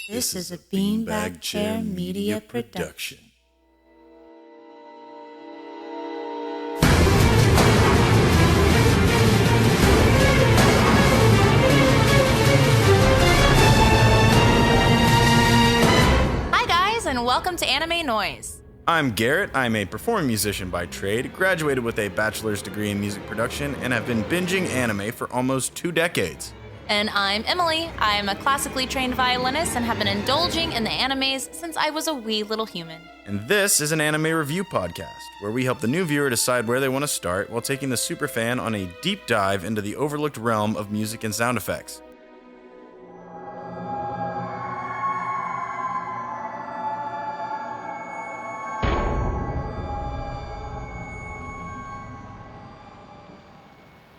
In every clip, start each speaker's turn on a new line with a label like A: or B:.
A: This is a Beanbag Chair Media production.
B: Hi guys, and welcome to Anime Noise.
C: I'm Garrett. I'm a performing musician by trade, graduated with a bachelor's degree in music production, and have been binging anime for almost 2 decades.
B: And I'm Emily. I'm a classically trained violinist and have been indulging in the animes since I was a wee little human.
C: And this is an anime review podcast, where we help the new viewer decide where they want to start while taking the superfan on a deep dive into the overlooked realm of music and sound effects.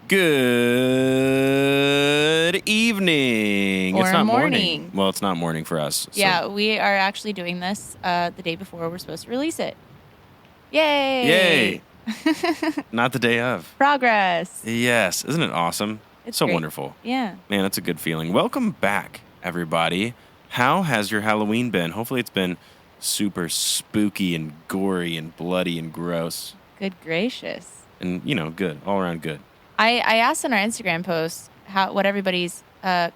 C: Good evening.
B: Or
C: It's not
B: morning.
C: Well, it's not morning for us. So.
B: Yeah, we are actually doing this the day before we're supposed to release it. Yay!
C: Yay! Not the day of.
B: Progress.
C: Yes. Isn't it awesome?
B: It's
C: so
B: great.
C: wonderful.
B: Yeah.
C: Man, that's a good feeling. Welcome back, everybody. How has your Halloween been? Hopefully it's been super spooky and gory and bloody and gross.
B: Good gracious.
C: And, good. All around good.
B: I asked in our Instagram post what everybody's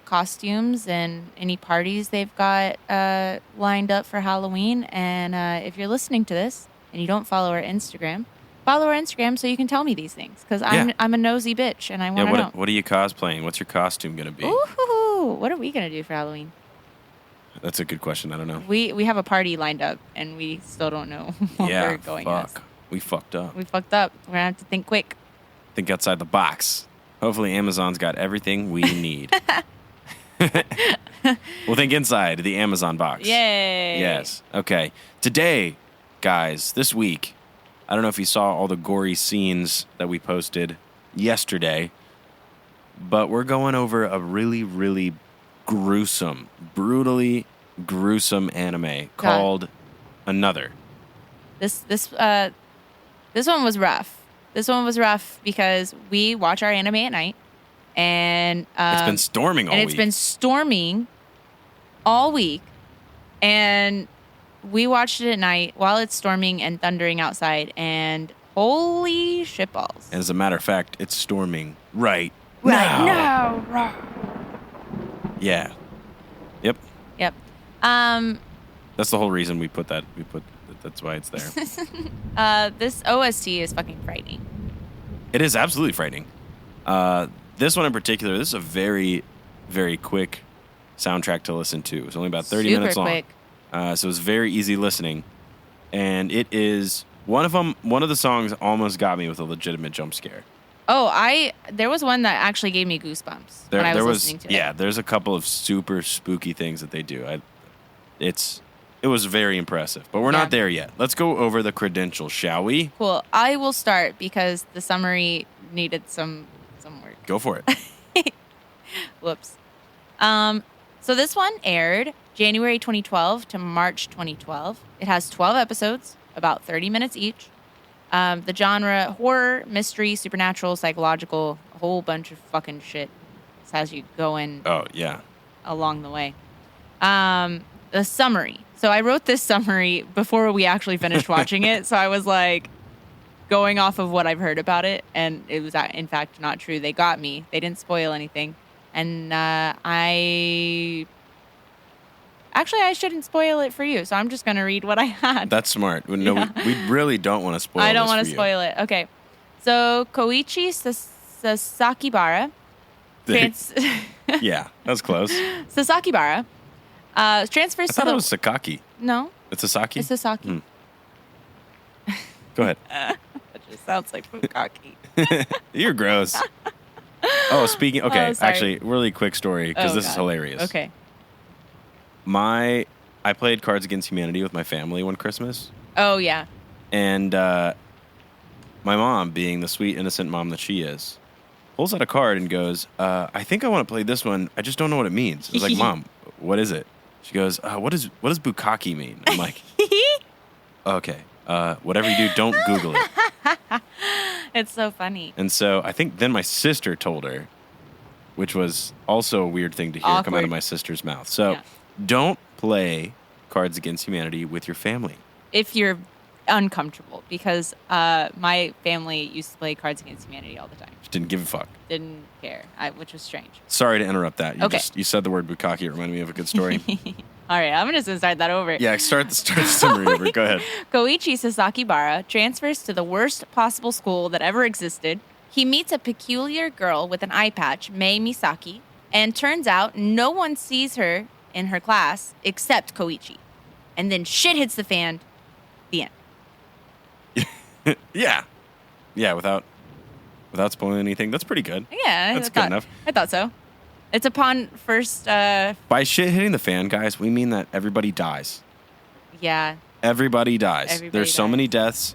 B: costumes and any parties they've got lined up for Halloween. And if you're listening to this and you don't follow our Instagram so you can tell me these things. Because I'm a nosy bitch and I want to know.
C: What are you cosplaying? What's your costume going to be?
B: Ooh, what are we going to do for Halloween?
C: That's a good question. I don't know.
B: We have a party lined up and we still don't know what we're going as.
C: We fucked up.
B: We fucked up. We're going to have to think quick.
C: Think outside the box. Hopefully Amazon's got everything we need. We'll think inside the Amazon box.
B: Yay.
C: Yes. Okay. Today, guys, this week, I don't know if you saw all the gory scenes that we posted yesterday, but we're going over a really, really gruesome, brutally gruesome anime called Another.
B: This one was rough. This one was rough because we watch our anime at night, and
C: it's been storming all week.
B: It's been storming all week, and we watched it at night while it's storming and thundering outside, and holy shitballs.
C: As a matter of fact, it's storming right
B: now.
C: Yeah. Yep. That's the whole reason we put that. That's why it's there.
B: This OST is fucking frightening.
C: It is absolutely frightening. This one in particular, this is a very, very quick soundtrack to listen to. It's only about 30 minutes long.
B: Quick.
C: So it's very easy listening. And it is one of the songs almost got me with a legitimate jump scare.
B: Oh, there was one that actually gave me goosebumps when I was listening to it.
C: Yeah, there's a couple of super spooky things that they do. It was very impressive, but we're not there yet. Let's go over the credentials, shall we?
B: Cool. I will start because the summary needed some work.
C: Go for it.
B: Whoops. So this one aired January 2012 to March 2012. It has 12 episodes, about 30 minutes each. The genre, horror, mystery, supernatural, psychological, a whole bunch of fucking shit. This has you going along the way. The summary. So I wrote this summary before we actually finished watching it. So I was like going off of what I've heard about it. And it was in fact not true. They got me. They didn't spoil anything. And I shouldn't spoil it for you. So I'm just going to read what I had.
C: That's smart. No, we really don't want to spoil it.
B: I don't want to spoil it. Okay. So Koichi Sasakibara.
C: Yeah, that was close.
B: Sasakibara. Transfers
C: I thought it was Sakaki.
B: No.
C: It's Sasaki?
B: It's Sasaki.
C: Go ahead.
B: That just sounds like Bukaki.
C: You're gross. Oh, speaking... Okay,
B: Oh, sorry.
C: actually, really quick story, because this is hilarious.
B: Okay.
C: I played Cards Against Humanity with my family one Christmas.
B: Oh, yeah.
C: And my mom, being the sweet, innocent mom that she is, pulls out a card and goes, I think I want to play this one. I just don't know what it means. I was like, Mom, what is it? She goes, what does Bukaki mean? I'm like, okay, whatever you do, don't Google it.
B: It's so funny.
C: And so I think then my sister told her, which was also a weird thing to hear come out of my sister's mouth. So don't play Cards Against Humanity with your family.
B: If you're uncomfortable, because my family used to play Cards Against Humanity all the time.
C: Just didn't give a fuck.
B: Didn't care, which was strange.
C: Sorry to interrupt that.
B: Okay.
C: You said the word bukkake. It reminded me of a good story.
B: All right, I'm just going to start that over.
C: Yeah, start the summary over. Go ahead.
B: Koichi Sasakibara transfers to the worst possible school that ever existed. He meets a peculiar girl with an eye patch, Mei Misaki, and turns out no one sees her in her class except Koichi. And then shit hits the fan. The end.
C: Yeah, without spoiling anything. That's pretty good.
B: Yeah,
C: That's good enough.
B: I thought so. It's upon first...
C: By shit hitting the fan, guys, we mean that everybody dies.
B: Yeah.
C: Everybody dies. There's so
B: dies.
C: many deaths,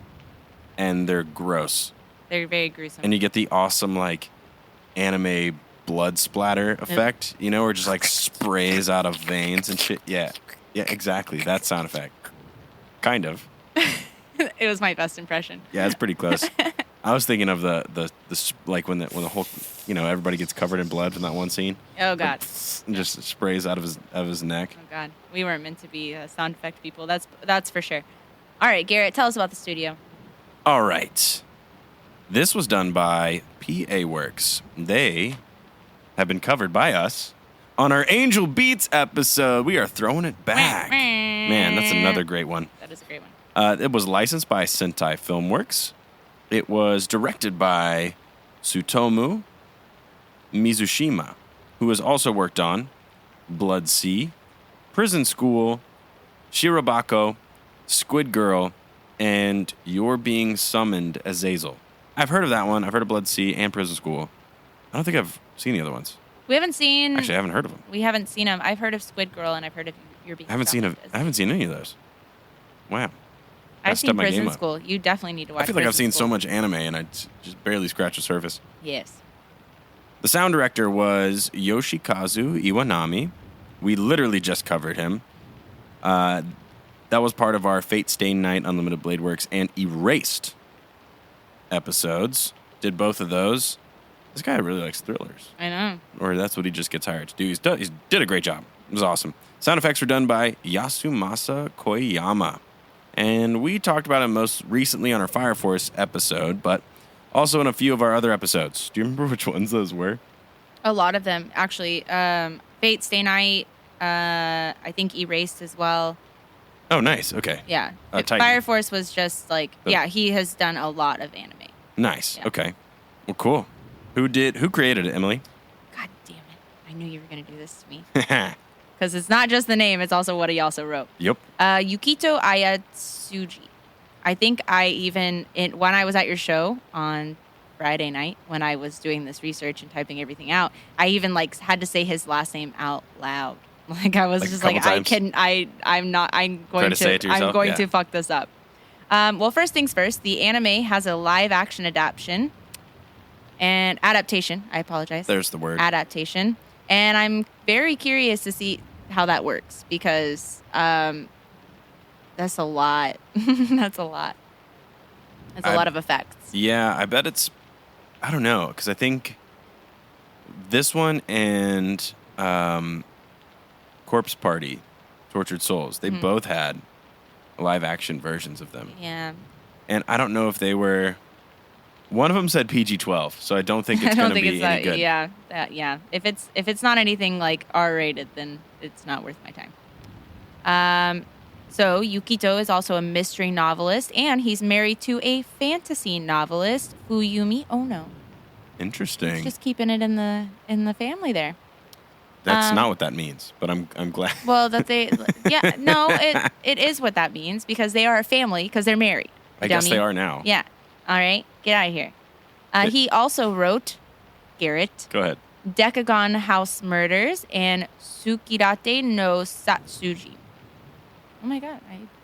C: and they're gross.
B: They're very gruesome.
C: And you get the awesome, like, anime blood splatter effect, you know, where it just, like, sprays out of veins and shit. Yeah, exactly. That sound effect. Kind of.
B: It was my best impression.
C: Yeah, it's pretty close. I was thinking of the like when the whole, you know, everybody gets covered in blood from that one scene.
B: Oh God!
C: And just sprays out of his neck.
B: Oh God, we weren't meant to be sound effect people. That's for sure. All right, Garrett, tell us about the studio.
C: All right, this was done by PA Works. They have been covered by us on our Angel Beats episode. We are throwing it back. Man, that's another great one.
B: That is a great one.
C: It was licensed by Sentai Filmworks. It was directed by Tsutomu Mizushima, who has also worked on Blood Sea, Prison School, Shirobako, Squid Girl, and You're Being Summoned, Azazel. I've heard of that one. I've heard of Blood Sea and Prison School. I don't think I've seen the other ones.
B: We haven't seen...
C: Actually, I haven't heard of them.
B: We haven't seen them. I've heard of Squid Girl, and I've heard of You're Being Summoned.
C: I haven't seen any of those. Wow.
B: I've seen Prison School. You definitely need to watch
C: I feel like I've seen so
B: School.
C: much anime, and I just barely scratch the surface.
B: Yes.
C: The sound director was Yoshikazu Iwanami. We literally just covered him. That was part of our Fate Stay Night Unlimited Blade Works and Erased episodes. Did both of those. This guy really likes thrillers.
B: I know.
C: Or that's what he just gets hired to do. He did a great job. It was awesome. Sound effects were done by Yasumasa Koyama. And we talked about him most recently on our Fire Force episode, but also in a few of our other episodes. Do you remember which ones those were?
B: A lot of them, actually. Fate Stay Night, I think Erased as well.
C: Oh, nice. Okay.
B: Yeah.
C: Titan.
B: Fire Force was just like, he has done a lot of anime.
C: Nice.
B: Yeah.
C: Okay. Well, cool. Who created it, Emily?
B: God damn it. I knew you were going to do this to me. Because it's not just the name, it's also what he also wrote.
C: Yep.
B: Yukito Ayatsuji. I think when I was at your show on Friday night, when I was doing this research and typing everything out, I even had to say his last name out loud. I was just like, I'm going to fuck this up. Well, first things first, the anime has a live action adaptation and adaptation. I apologize.
C: There's the word.
B: Adaptation. And I'm very curious to see how that works because that's a lot. That's a lot. That's a lot of effects.
C: Yeah, I bet it's... I don't know, because I think this one and Corpse Party, Tortured Souls, they both had live-action versions of them.
B: Yeah.
C: And I don't know if they were... One of them said PG-12, so I don't think it's going to be any good.
B: Yeah, If it's not anything like R-rated, then it's not worth my time. So Yukito is also a mystery novelist, and he's married to a fantasy novelist, Fuyumi Ono.
C: Interesting.
B: He's just keeping it in the family there.
C: That's not what that means, but I'm glad.
B: Well, it is what that means because they are a family because they're married.
C: I guess they are now.
B: Yeah. All right, get out of here. He also wrote, Garrett.
C: Go ahead.
B: Decagon House Murders and Tsukirate no Satsuji. Oh my God.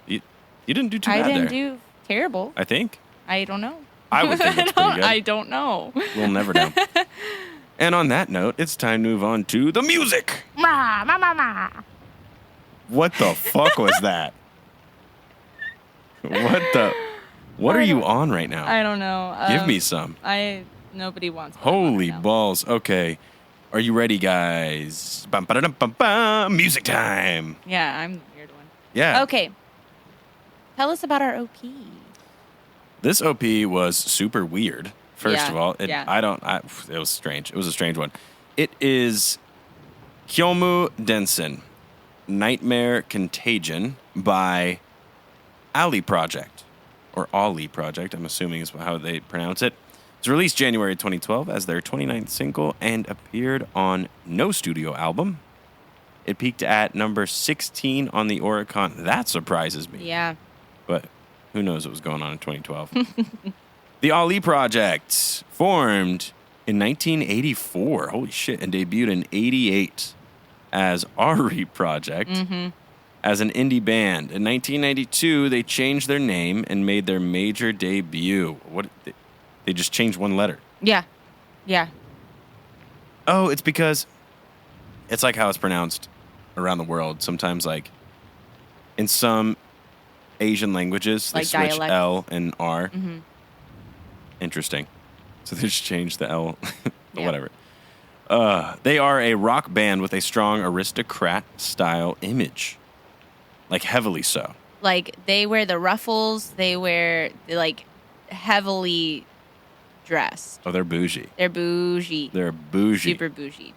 C: You didn't do too bad
B: there. I didn't
C: there.
B: do terrible.
C: I think.
B: I don't know.
C: I would think it's pretty good.
B: I don't know.
C: We'll never know. And on that note, it's time to move on to the music.
B: Ma, ma, ma, ma.
C: What the fuck was that? What are you on right now?
B: I don't know.
C: Give me some.
B: Nobody wants.
C: Holy balls. Okay. Are you ready, guys? Bum, ba-da-dum, bum, bum. Music time.
B: Yeah, I'm the weird one.
C: Yeah.
B: Okay. Tell us about our OP.
C: This OP was super weird. First
B: Yeah,
C: of all, it was strange. It was a strange one. It is Kyomu Densen, Nightmare Contagion by Ali Project, or Ali Project, I'm assuming is how they pronounce it. It was released January 2012 as their 29th single and appeared on no studio album. It peaked at number 16 on the Oricon. That surprises me.
B: Yeah.
C: But who knows what was going on in 2012. The Ali Project formed in 1984. Holy shit. And debuted in 88 as Ari Project as an indie band. In 1992, they changed their name and made their major debut. What? They just changed one letter.
B: Yeah. Yeah.
C: Oh, it's because it's like how it's pronounced around the world. Sometimes, like, in some Asian languages, they
B: Like
C: switch
B: dialects.
C: L and R.
B: Mm-hmm.
C: Interesting. So they just changed the L.
B: Yeah.
C: Whatever. They are a rock band with a strong aristocrat-style image. Like, heavily so.
B: Like, they wear the ruffles. They wear, like, heavily dressed.
C: Oh, they're bougie.
B: They're bougie.
C: They're bougie.
B: Super bougie.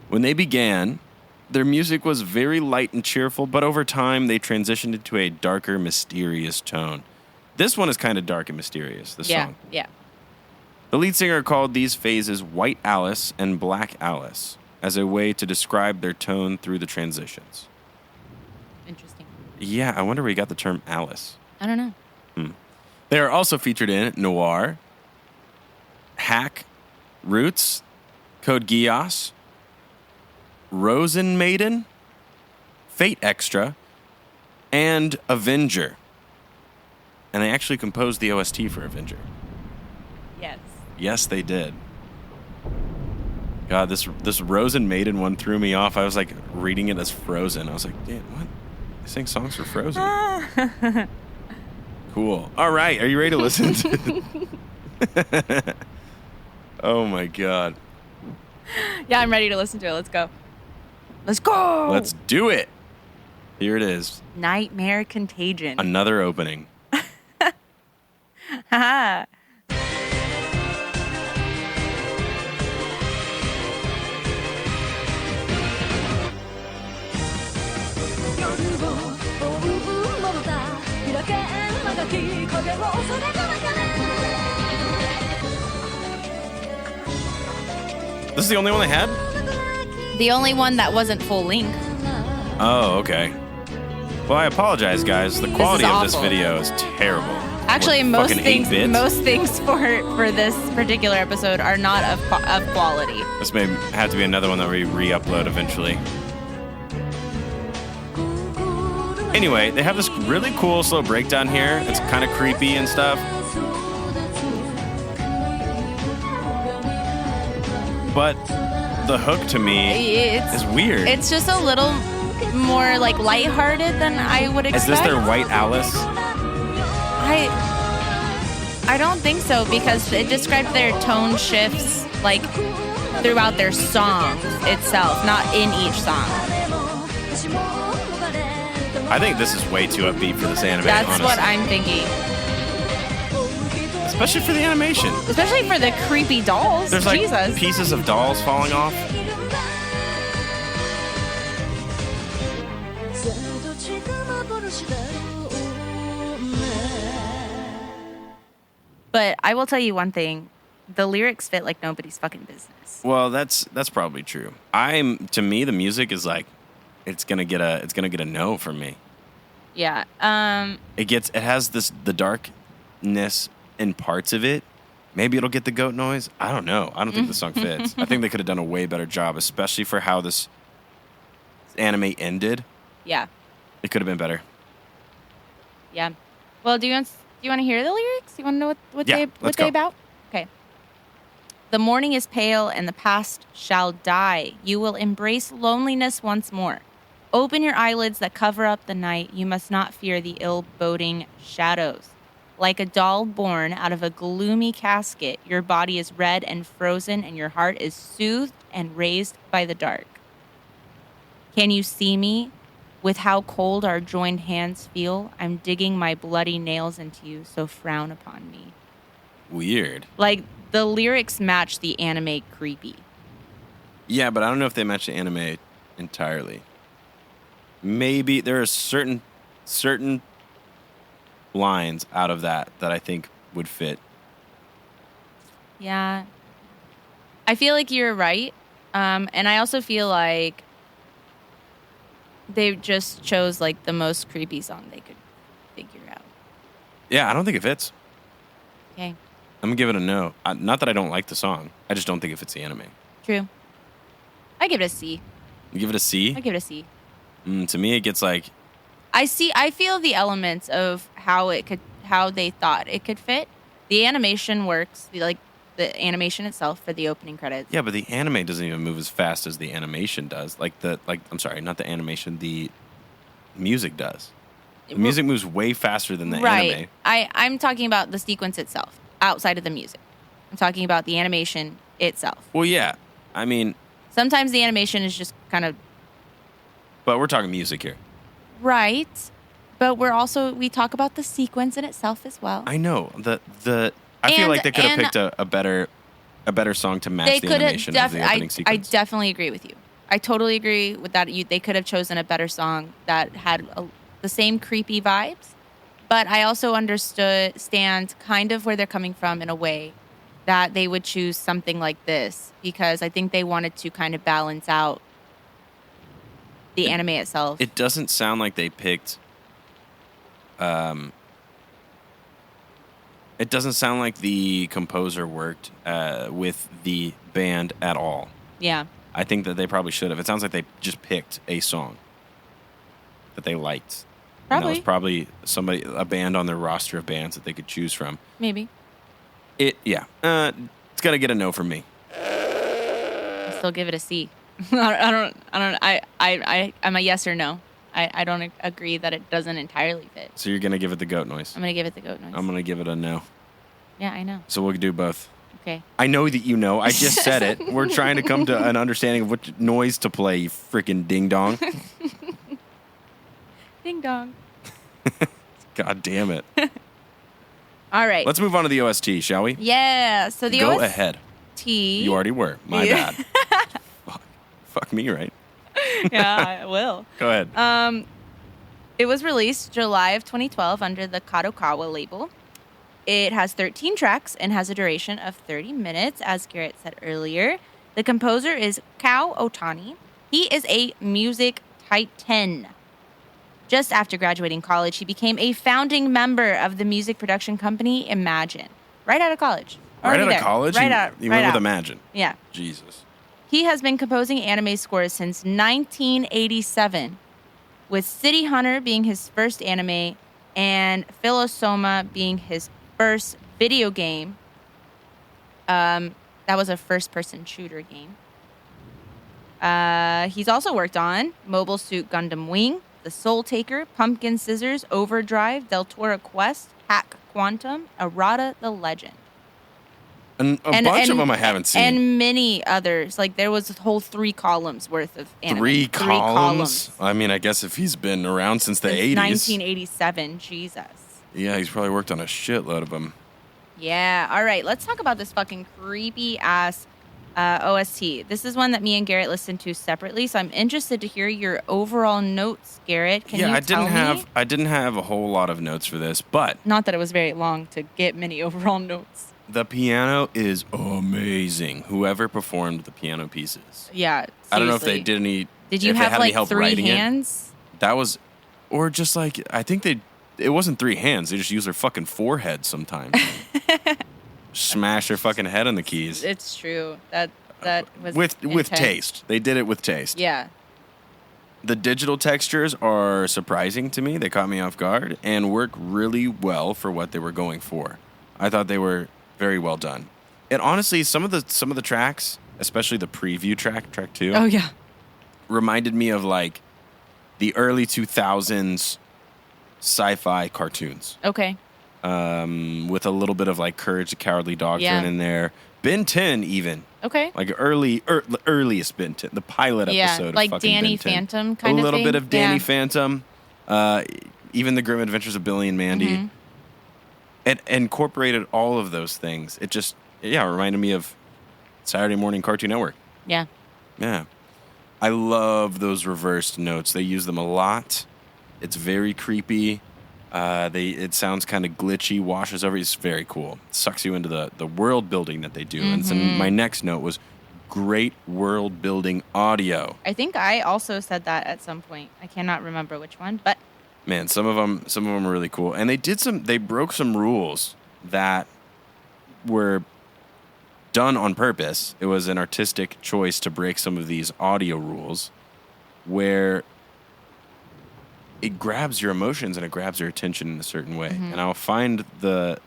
C: When they began, their music was very light and cheerful, but over time they transitioned into a darker, mysterious tone. This one is kind of dark and mysterious, this
B: Yeah.
C: song.
B: Yeah.
C: The lead singer called these phases White Alice and Black Alice as a way to describe their tone through the transitions.
B: Interesting.
C: Yeah, I wonder where he got the term Alice.
B: I don't know.
C: They are also featured in Noir, Hack, Roots, Code Geass, Rosen Maiden, Fate Extra, and Avenger. And they actually composed the OST for Avenger.
B: Yes.
C: Yes, they did. God, this Rosen Maiden one threw me off. I was like reading it as Frozen. I was like, damn, what? They sing songs for Frozen. Cool. All right, are you ready to listen to Oh my God.
B: Yeah, I'm ready to listen to it. Let's go. Let's go.
C: Let's do it. Here it is.
B: Nightmare Contagion.
C: Another opening.
B: Haha.
C: This is the only one they had?
B: The only one that wasn't full length.
C: Oh, okay. Well, I apologize, guys. The quality of this
B: awful.
C: video is terrible.
B: Actually,
C: What,
B: most
C: fucking
B: things
C: 8-bit?
B: for this particular episode are not of quality.
C: This may have to be another one that we re-upload eventually. Anyway, they have this really cool slow breakdown here. It's kind of creepy and stuff. But the hook to me is weird.
B: It's just a little more like lighthearted than I would expect.
C: Is this their White Alice?
B: I don't think so, because it described their tone shifts like throughout their songs itself, not in each song.
C: I think this is way too upbeat for this anime,
B: That's
C: honestly.
B: what I'm thinking.
C: Especially for the animation.
B: Especially for the creepy dolls.
C: There's like
B: Jesus.
C: pieces of dolls falling off.
B: But I will tell you one thing. The lyrics fit like nobody's fucking business.
C: Well, that's probably true. To me the music is like it's gonna get a no from me.
B: Yeah.
C: It has the darkness in parts of it. Maybe it'll get the goat noise. I don't know. I don't think the song fits. I think they could have done a way better job, especially for how this anime ended.
B: Yeah.
C: It could have been better.
B: Yeah. Well, do you want to hear the lyrics? You want to know what
C: Yeah,
B: they
C: let's go.
B: about? Okay. The morning is pale and the past shall die. You will embrace loneliness once more. Open your eyelids that cover up the night. You must not fear the ill-boding shadows. Like a doll born out of a gloomy casket, your body is red and frozen, and your heart is soothed and raised by the dark. Can you see me? With how cold our joined hands feel, I'm digging my bloody nails into you, so frown upon me.
C: Weird.
B: Like, the lyrics match the anime creepy.
C: Yeah, but I don't know if they match the anime entirely. Maybe there are certain lines out of that I think would fit.
B: Yeah. I feel like you're right. And I also feel like they just chose like the most creepy song they could figure out.
C: Yeah, I don't think it fits.
B: Okay.
C: I'm going to give it a no. Not that I don't like the song. I just don't think it fits the anime.
B: True. I give it a C.
C: You give it a C?
B: I give it a C.
C: To me, it gets like...
B: I feel the elements of how they thought it could fit. The animation works, the animation itself for the opening credits.
C: Yeah, but the anime doesn't even move as fast as the animation does. I'm sorry, not the animation, the music does. The music moves way faster than the anime.
B: I'm talking about the sequence itself, outside of the music. I'm talking about the animation itself.
C: Well, yeah. I mean...
B: Sometimes the animation is just kind of...
C: But we're talking music here.
B: Right. But we talk about the sequence in itself as well.
C: I know. I feel like they could have picked a better song to match the animation of the opening sequence.
B: I definitely agree with you. I totally agree with that. They could have chosen a better song that had the same creepy vibes. But I also understand kind of where they're coming from in a way that they would choose something like this because I think they wanted to kind of balance out the anime itself.
C: It doesn't sound like they picked... It doesn't sound like the composer worked with the band at all.
B: Yeah.
C: I think that they probably should have. It sounds like they just picked a song that they liked.
B: Probably.
C: And that was probably a band on their roster of bands that they could choose from.
B: Maybe.
C: It's got to get a no from me.
B: I still give it a C. I'm a yes or no. I don't agree that it doesn't entirely fit.
C: So you're going to give it the goat noise?
B: I'm going to give it the goat noise.
C: I'm going to give it a no.
B: Yeah, I know.
C: So we'll do both.
B: Okay.
C: I know that you know. I just said it. We're trying to come to an understanding of what noise to play, you freaking ding-dong.
B: Ding-dong.
C: God damn it.
B: All right.
C: Let's move on to the OST, shall we?
B: Yeah. So the
C: Go
B: OST.
C: ahead. You already were. My bad. Fuck me, right?
B: Yeah, I will.
C: Go ahead.
B: It was released July of 2012 under the Kadokawa label. It has 13 tracks and has a duration of 30 minutes, as Garrett said earlier. The composer is Kao Otani. He is a music titan. Just after graduating college, he became a founding member of the music production company Imagine. Right out of college.
C: Right out of college?
B: Right out.
C: You went with Imagine?
B: Yeah.
C: Jesus.
B: He has been composing anime scores since 1987, with City Hunter being his first anime and Philosoma being his first video game. That was a first-person shooter game. He's also worked on Mobile Suit Gundam Wing, The Soul Taker, Pumpkin Scissors, Overdrive, Deltora Quest, Hack Quantum, Errata the Legend.
C: A bunch of them I haven't seen.
B: And many others. Like, there was a whole 3 columns worth of anime.
C: 3 columns? I mean, I guess if he's been around since the 80s.
B: 1987. Jesus.
C: Yeah, he's probably worked on a shitload of them.
B: Yeah. All right. Let's talk about this fucking creepy-ass OST. This is one that me and Garrett listened to separately, so I'm interested to hear your overall notes, Garrett. Can you tell me?
C: I didn't have a whole lot of notes for this, but...
B: Not that it was very long to get many overall notes.
C: The piano is amazing. Whoever performed the piano pieces.
B: Yeah, seriously.
C: I don't know if they did any...
B: Did you have, like, 3 hands?
C: That was... Or just, like, I think it wasn't 3 hands. They just used their fucking forehead sometimes. Smash their fucking head on the keys.
B: It's true. That was
C: with taste. They did it with taste.
B: Yeah.
C: The digital textures are surprising to me. They caught me off guard and work really well for what they were going for. I thought they were very well done. And honestly, some of the tracks, especially the preview track 2.
B: Oh yeah.
C: Reminded me of like the early 2000s sci-fi cartoons.
B: Okay.
C: with a little bit of like Courage the Cowardly Dog
B: Yeah.
C: thrown in there. Ben 10 even.
B: Okay.
C: Like earliest Ben 10, the pilot episode
B: like
C: of fucking
B: Danny
C: Ben 10.
B: Phantom kind
C: a
B: of
C: little
B: thing.
C: bit of Danny
B: Yeah.
C: Phantom, even the Grim Adventures of Billy and Mandy.
B: Mm-hmm.
C: It incorporated all of those things. It just, reminded me of Saturday morning Cartoon Network.
B: Yeah.
C: Yeah. I love those reversed notes. They use them a lot. It's very creepy. It sounds kind of glitchy, washes over. It's very cool. Sucks you into the world building that they do.
B: Mm-hmm.
C: And so my next note was great world building audio.
B: I think I also said that at some point. I cannot remember which one, but
C: Man, some of them are really cool. And they broke some rules that were done on purpose. It was an artistic choice to break some of these audio rules where it grabs your emotions and it grabs your attention in a certain way.
B: Mm-hmm.
C: And I'll find the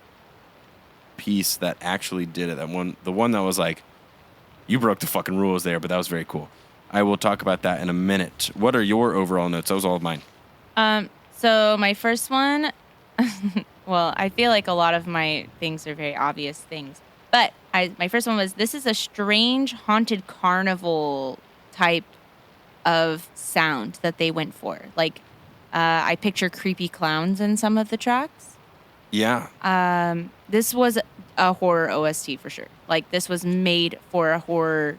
C: piece that actually did it. The one that was like, you broke the fucking rules there, but that was very cool. I will talk about that in a minute. What are your overall notes? That was all of mine.
B: So my first one, well, I feel like a lot of my things are very obvious things, but my first one was, this is a strange haunted carnival type of sound that they went for. Like, I picture creepy clowns in some of the tracks.
C: Yeah.
B: This was a horror OST for sure. Like, this was made for a horror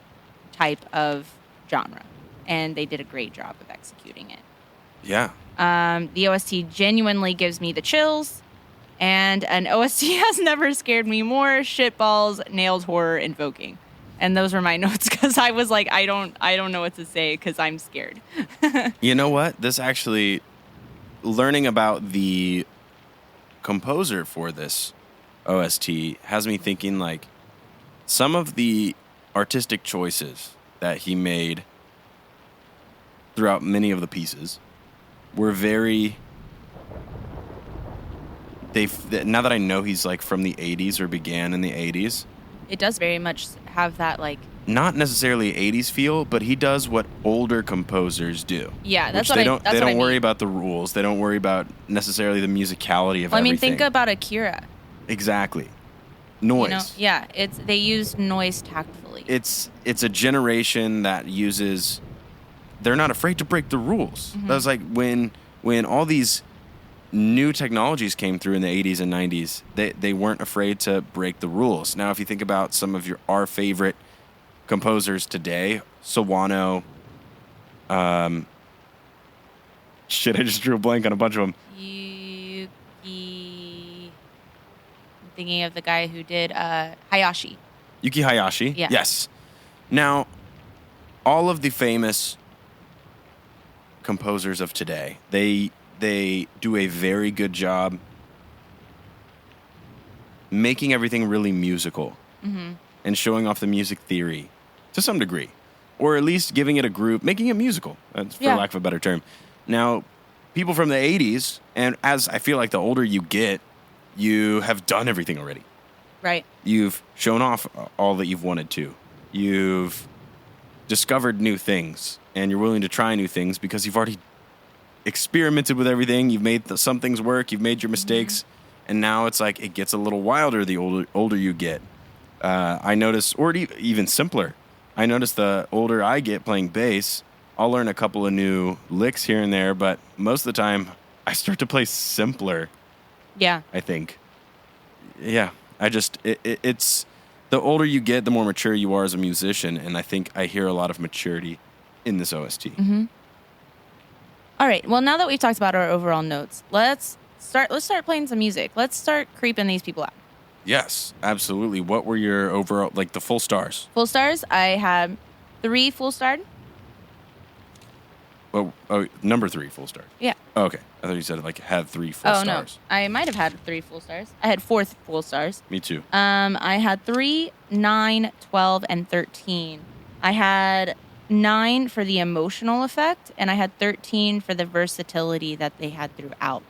B: type of genre, and they did a great job of executing it.
C: Yeah.
B: The OST genuinely gives me the chills, and an OST has never scared me more. Shitballs, nailed horror, invoking. And those were my notes because I was like, I don't know what to say because I'm scared.
C: You know what? This actually, learning about the composer for this OST has me thinking like some of the artistic choices that he made throughout many of the pieces were very, now that I know he's like from the 80s or began in the 80s.
B: It does very much have that like,
C: Not necessarily 80s feel, but he does what older composers do.
B: yeah, that's
C: which
B: what
C: they don't worry
B: mean.
C: about the rules. They don't worry about necessarily the musicality of
B: Well, I mean,
C: everything.
B: think about Akira.
C: Exactly. Noise.
B: You know? Yeah, they use noise tactfully.
C: It's a generation that uses, they're not afraid to break the rules.
B: Mm-hmm.
C: That was like when all these new technologies came through in the 80s and 90s, they weren't afraid to break the rules. Now, if you think about some of our favorite composers today, Sawano, shit, I just drew a blank on a bunch of them.
B: Yuki. I'm thinking of the guy who did Hayashi.
C: Yuki Hayashi.
B: Yeah.
C: Yes. Now, all of the famous composers of today, they do a very good job making everything really musical and showing off the music theory to some degree, or at least giving it a group, making it musical, for lack of a better term. Now, people from the 80s, and as I feel like the older you get, you have done everything already.
B: Right.
C: You've shown off all that you've wanted to. You've discovered new things, and you're willing to try new things because you've already experimented with everything. You've made some things work. You've made your mistakes, and now it's like it gets a little wilder the older you get. I notice, or even simpler. I notice the older I get playing bass, I'll learn a couple of new licks here and there, but most of the time I start to play simpler.
B: Yeah.
C: I think. Yeah. It's the older you get, the more mature you are as a musician, and I think I hear a lot of maturity in this OST.
B: Mm-hmm. All right. Well, now that we've talked about our overall notes, let's start playing some music. Let's start creeping these people out.
C: Yes, absolutely. What were your overall, like the full stars?
B: Full stars, I had 3 full starred.
C: Oh, number 3 full star.
B: Yeah.
C: Oh, okay. I thought you said like had 3 full stars.
B: No. I might have had 3 full stars. I had 4 full stars.
C: Me too.
B: I had 3, 9, 12, and 13. I had 9 for the emotional effect, and I had 13 for the versatility that they had throughout.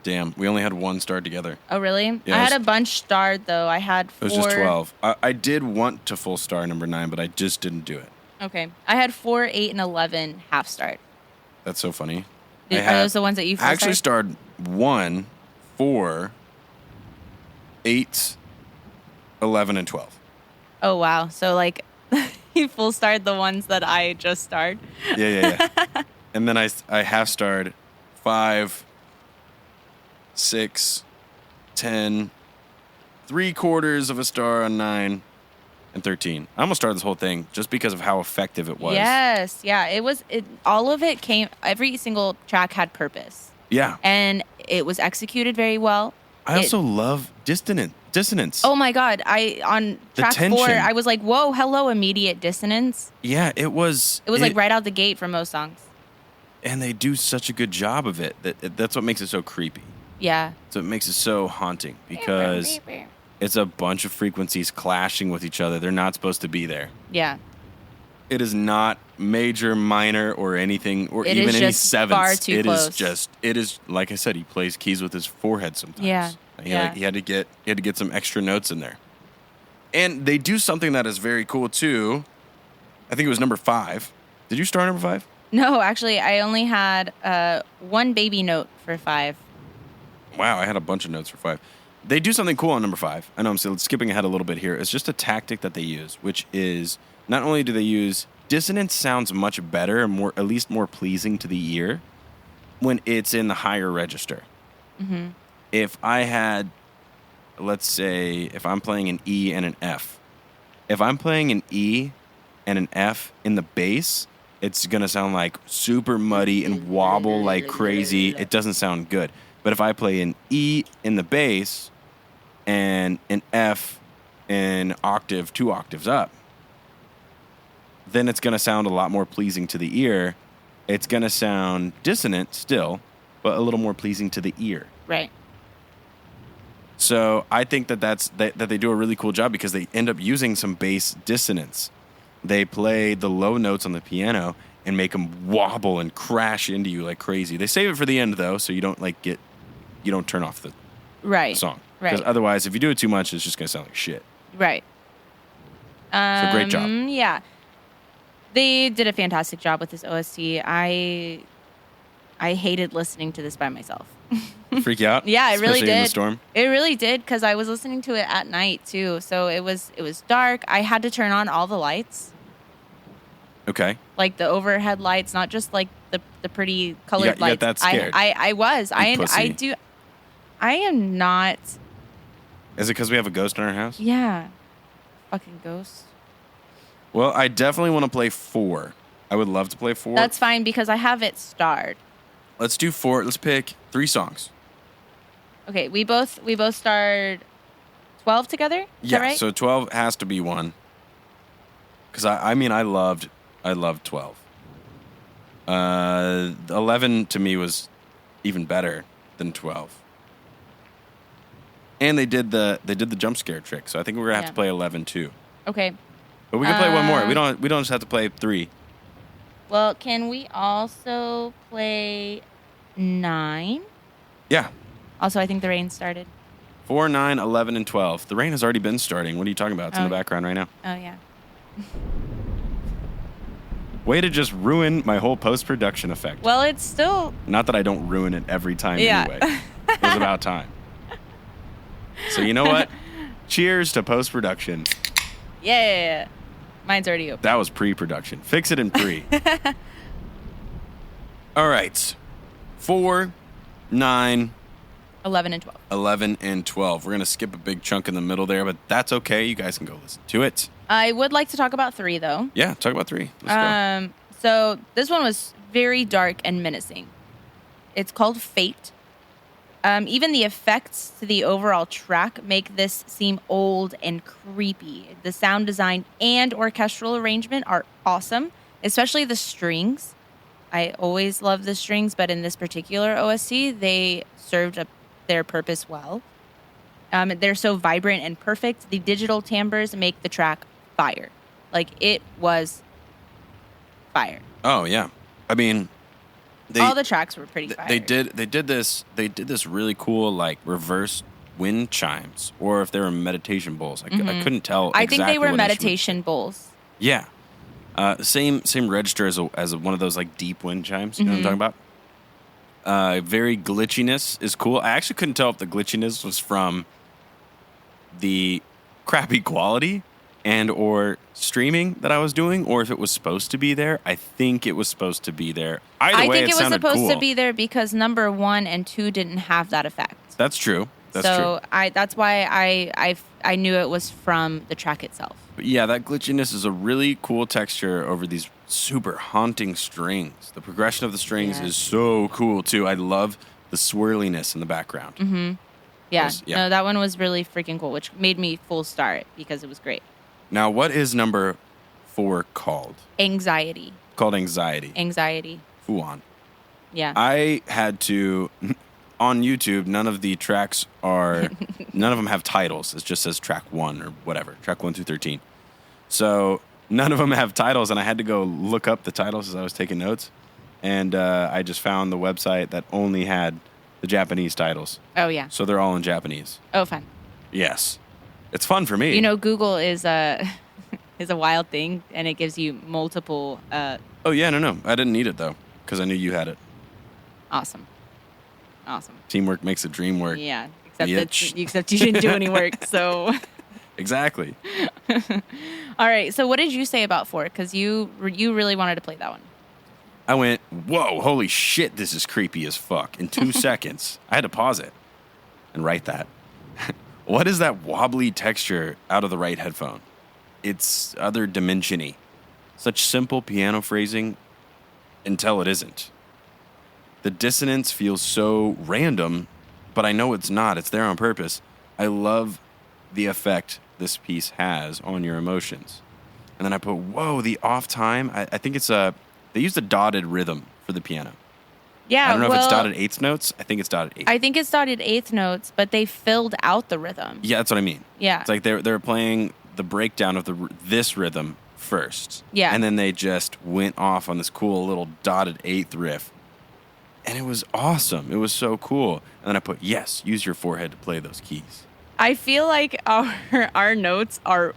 C: Damn, we only had 1 star together.
B: Oh, really?
C: Yeah,
B: I had a bunch starred, though. I had 4.
C: It was just 12. I did want to full star number 9, but I just didn't do it.
B: Okay. I had 4, 8, and 11 half starred.
C: That's so funny.
B: Are those the ones that you full
C: I actually starred 1, 4, 8, 11, and 12.
B: Oh, wow. So, like, you full starred the ones that I just starred.
C: Yeah. And then I half starred 5, 6, 10, 3/4 of a star on 9, and 13. I almost started this whole thing just because of how effective it was.
B: Yes. Yeah. All of it every single track had purpose.
C: Yeah.
B: And it was executed very well.
C: I also love dissonance.
B: Oh my God. On
C: The
B: track 4,
C: tension.
B: I was like, whoa, hello, immediate dissonance.
C: Yeah, it was.
B: It was like right out the gate for most songs.
C: And they do such a good job of it. That's what makes it so creepy.
B: Yeah.
C: So it makes it so haunting because it's a bunch of frequencies clashing with each other. They're not supposed to be there.
B: Yeah.
C: It is not major, minor, or anything, or
B: It
C: even
B: is
C: any
B: just
C: sevenths.
B: far too close.
C: It is, like I said, he plays keys with his forehead sometimes.
B: Yeah.
C: He had to get some extra notes in there. And they do something that is very cool too. I think it was number 5. Did you start number 5?
B: No, actually, I only had one baby note for 5.
C: Wow, I had a bunch of notes for 5. They do something cool on number 5. I know I'm still skipping ahead a little bit here. It's just a tactic that they use, which is not only do they use dissonance sounds much better and at least more pleasing to the ear when it's in the higher register.
B: Mm-hmm.
C: If I had, let's say, if I'm playing an E and an F, if I'm playing an E and an F in the bass, it's going to sound like super muddy and wobble like crazy. It doesn't sound good. But if I play an E in the bass and an F an octave, 2 octaves up, then it's going to sound a lot more pleasing to the ear. It's going to sound dissonant still, but a little more pleasing to the ear.
B: Right.
C: So I think that they do a really cool job because they end up using some bass dissonance. They play the low notes on the piano and make them wobble and crash into you like crazy. They save it for the end though, so you don't turn off the song.
B: Right.
C: Because otherwise, if you do it too much, it's just gonna sound like shit.
B: Right.
C: So great job.
B: Yeah. They did a fantastic job with this OST. I hated listening to this by myself.
C: Freak you out?
B: Yeah, it really
C: Especially
B: did.
C: in the storm?
B: It really did because I was listening to it at night too. So it was dark. I had to turn on all the lights,
C: Okay.
B: like the overhead lights, not just like the pretty colored
C: You got
B: lights.
C: that scared.
B: I was. I
C: pussy.
B: do. I am not.
C: Is it because we have a ghost in our house?
B: Yeah. Fucking ghost.
C: Well, I definitely want to play 4. I would love to play 4.
B: That's fine because I have it starred.
C: Let's do 4. Let's pick 3 songs.
B: Okay, we both starred 12 together? Is that right?
C: So 12 has to be one. Because I loved 12. 11 to me was even better than 12. And they did the jump scare trick, so I think we're gonna have to play 11 too.
B: Okay.
C: But we can play one more. We don't just have to play 3.
B: Well, can we also play 9?
C: Yeah.
B: Also, I think the rain started.
C: 4, 9, 11, and 12. The rain has already been starting. What are you talking about? It's in the background right now.
B: Oh, yeah.
C: Way to just ruin my whole post-production effect.
B: Well, it's still...
C: Not that I don't ruin it every time
B: Yeah.
C: anyway. It was about time. So you know what? Cheers to post-production.
B: Yeah. Mine's already open.
C: That was pre-production. Fix it in pre. All right. 4, 9...
B: 11 and 12.
C: 11 and 12. We're going to skip a big chunk in the middle there, but that's okay. You guys can go listen to it.
B: I would like to talk about 3, though.
C: Yeah, talk about 3. Let's go.
B: So this one was very dark and menacing. It's called Fate. Even the effects to the overall track make this seem old and creepy. The sound design and orchestral arrangement are awesome, especially the strings. I always love the strings, but in this particular OST, they served their purpose well. They're so vibrant and perfect. The digital timbres make the track fire. Like, it was fire.
C: Oh, yeah. I mean...
B: all the tracks were pretty fire.
C: They did this really cool, like, reverse wind chimes, or if they were meditation bowls. I couldn't tell
B: I
C: exactly
B: think they were
C: what
B: meditation bowls.
C: Yeah. Same register as one of those, like, deep wind chimes. You know what I'm talking about? Very glitchiness is cool. I actually couldn't tell if the glitchiness was from the crappy quality and or streaming that I was doing, or if it was supposed to be there. I think it was supposed to be there. Either way,
B: I think it was
C: sounded
B: supposed
C: cool.
B: to be there because number 1 and 2 didn't have that effect.
C: That's true. That's
B: so
C: true.
B: that's why I knew it was from the track itself.
C: But yeah, that glitchiness is a really cool texture over these super haunting strings. The progression of the strings is so cool too. I love the swirliness in the background.
B: Mm-hmm. Yeah.
C: Yeah.
B: No, that one was really freaking cool, which made me full start because it was great.
C: Now, what is number 4 called?
B: Anxiety.
C: Called Anxiety.
B: Anxiety.
C: Fuon.
B: Yeah.
C: I had to, on YouTube, none of the tracks are, none of them have titles. It just says track 1 or whatever, track 1 through 13. So none of them have titles, and I had to go look up the titles as I was taking notes. And I just found the website that only had the Japanese titles.
B: Oh, yeah.
C: So they're all in Japanese.
B: Oh, fun.
C: Yes. It's fun for me.
B: You know, Google is a wild thing, and it gives you multiple.
C: Oh, yeah, no. I didn't need it, though, because I knew you had it.
B: Awesome.
C: Teamwork makes the dream work.
B: Yeah,
C: Bitch.
B: except you didn't do any work, so.
C: Exactly.
B: All right, so what did you say about 4? Because you really wanted to play that one.
C: I went, whoa, holy shit, this is creepy as fuck. In 2 seconds, I had to pause it and write that. What is that wobbly texture out of the right headphone? It's other dimension-y. Such simple piano phrasing until it isn't. The dissonance feels so random, but I know it's not. It's there on purpose. I love the effect this piece has on your emotions. And then I put, whoa, the off time. I think it's they used a dotted rhythm for the piano.
B: Yeah,
C: I don't know if it's dotted eighth notes. I think it's dotted eighth.
B: I think it's dotted eighth notes, but they filled out the rhythm.
C: Yeah, that's what I mean.
B: Yeah.
C: It's like they're playing the breakdown of this rhythm first.
B: Yeah.
C: And then they just went off on this cool little dotted eighth riff. And it was awesome. It was so cool. And then I put, yes, use your forehead to play those keys.
B: I feel like our notes are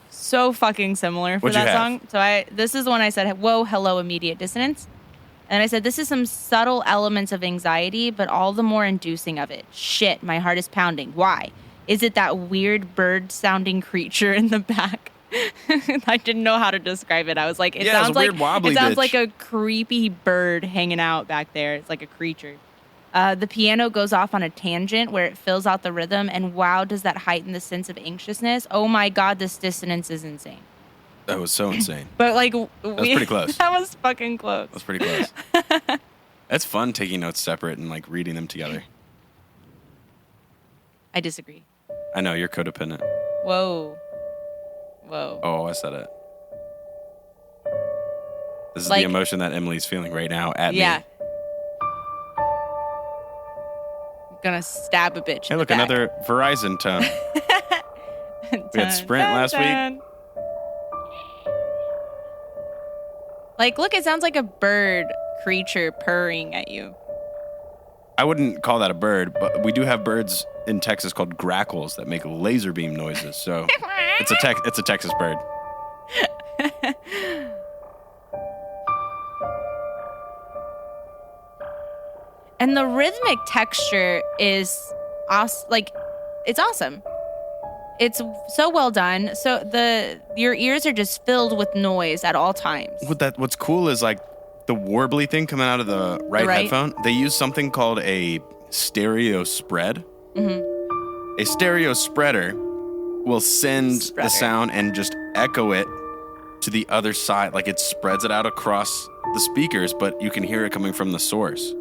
B: so fucking similar for
C: What'd you
B: that
C: have?
B: song. So this is the one I said, whoa, hello, immediate dissonance. And I said, this is some subtle elements of anxiety, but all the more inducing of it. Shit, my heart is pounding. Why? Is it that weird bird-sounding creature in the back? I didn't know how to describe it. I was like, it sounds like
C: wobbly
B: it sounds
C: bitch.
B: like a creepy bird hanging out back there. It's like a creature. The piano goes off on a tangent where it fills out the rhythm, and wow, does that heighten the sense of anxiousness? Oh my God, this dissonance is insane.
C: That was so insane.
B: But like,
C: was pretty close.
B: That was fucking close.
C: That was pretty close. It's fun taking notes separate and like reading them together.
B: I disagree.
C: I know, you're codependent.
B: Whoa.
C: Oh, I said it. This is
B: Like-
C: the emotion that Emily's feeling right now at
B: Yeah.
C: me.
B: Gonna stab a bitch.
C: Hey,
B: in
C: look,
B: the back.
C: another Verizon tone. We had Sprint last week.
B: Like, look, it sounds like a bird creature purring at you.
C: I wouldn't call that a bird, but we do have birds in Texas called grackles that make laser beam noises. So it's a Texas bird.
B: And the rhythmic texture is it's awesome. It's so well done. So your ears are just filled with noise at all times.
C: What's cool is like the warbly thing coming out of the right headphone. They use something called a stereo spread.
B: Mm-hmm.
C: A stereo spreader will send the sound and just echo it to the other side. Like it spreads it out across the speakers, but you can hear it coming from the source,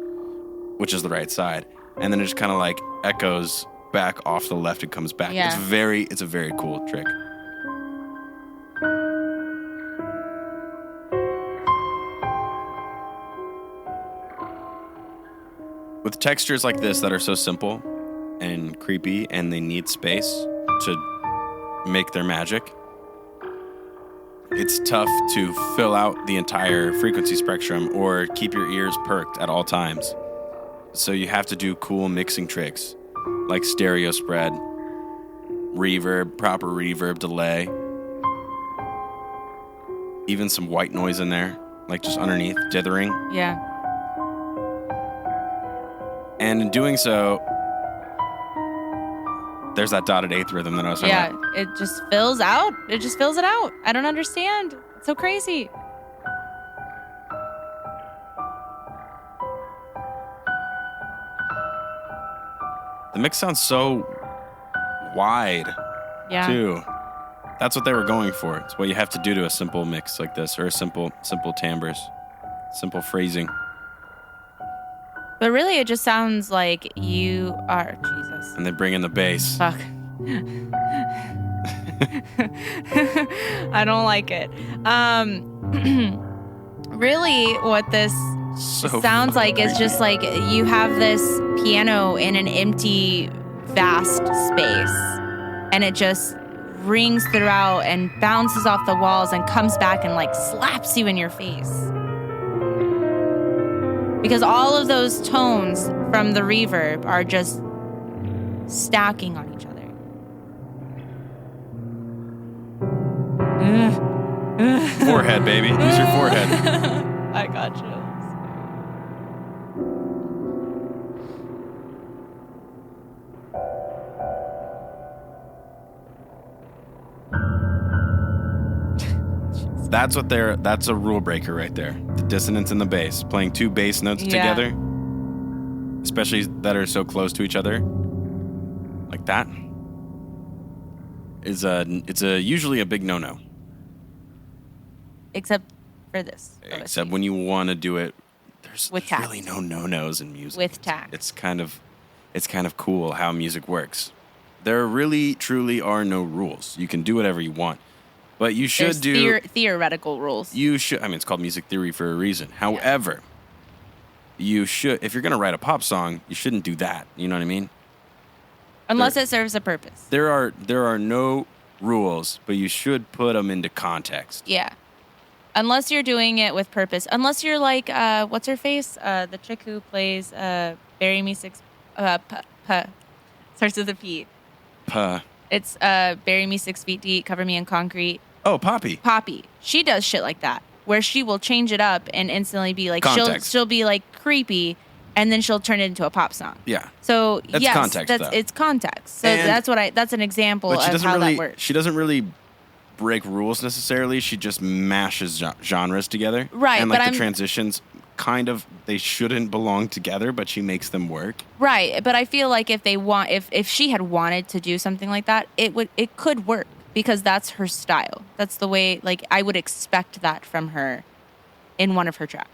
C: which is the right side. And then it just kind of like echoes back off the left and comes back.
B: Yeah.
C: It's a very cool trick. With textures like this that are so simple and creepy and they need space to make their magic, it's tough to fill out the entire frequency spectrum or keep your ears perked at all times. So you have to do cool mixing tricks like stereo spread, reverb, proper reverb delay, even some white noise in there, like just underneath, dithering.
B: Yeah.
C: And in doing so, there's that dotted eighth rhythm that I was talking
B: Yeah,
C: about.
B: it just fills out. It just fills it out. I don't understand. It's so crazy.
C: The mix sounds so wide,
B: Yeah.
C: too. That's what they were going for. It's what you have to do to a simple mix like this, or a simple timbres, simple phrasing.
B: But really, it just sounds like you are Jesus.
C: And they bring in the bass.
B: Fuck. I don't like it. Really, what this
C: So
B: sounds like is
C: creepy.
B: just like you have this piano in an empty, vast space, and it just rings throughout and bounces off the walls and comes back and like slaps you in your face. Because all of those tones from the reverb are just stacking on each other.
C: Forehead, baby. Use your forehead.
B: I got chills.
C: That's a rule breaker right there. The dissonance in the bass. Playing two bass notes
B: Yeah.
C: together, especially that are so close to each other, like that, it's usually a big no-no.
B: Except for this.
C: Except when you want to do it, there's
B: With tact.
C: really no no-nos in music.
B: With tact.
C: It's kind of cool how music works. There really, truly are no rules. You can do whatever you want. But you should
B: There's theoretical rules.
C: You should. I mean, it's called music theory for a reason. However, you should. If you're gonna write a pop song, you shouldn't do that. You know what I mean?
B: Unless it serves a purpose.
C: There are no rules, but you should put them into context.
B: Yeah. Unless you're doing it with purpose. Unless you're like, what's her face? The chick who plays Bury Me Six... starts with a P.
C: Puh.
B: It's Bury Me 6 Feet Deep, Cover Me in Concrete.
C: Oh, Poppy.
B: Poppy. She does shit like that, where she will change it up and instantly be like,
C: Context.
B: she'll be like creepy, and then she'll turn it into a pop song.
C: Yeah.
B: So
C: That's
B: yes,
C: context, though.
B: it's context. So
C: And-
B: that's an example
C: But she
B: of
C: doesn't
B: how
C: really.
B: that works.
C: She doesn't really break rules necessarily. She just mashes genres together.
B: Right,
C: And like
B: but
C: the
B: I'm-
C: transitions, kind of, they shouldn't belong together, but she makes them work.
B: Right, but I feel like if she had wanted to do something like that, it could work because that's her style. That's the way, like, I would expect that from her in one of her tracks.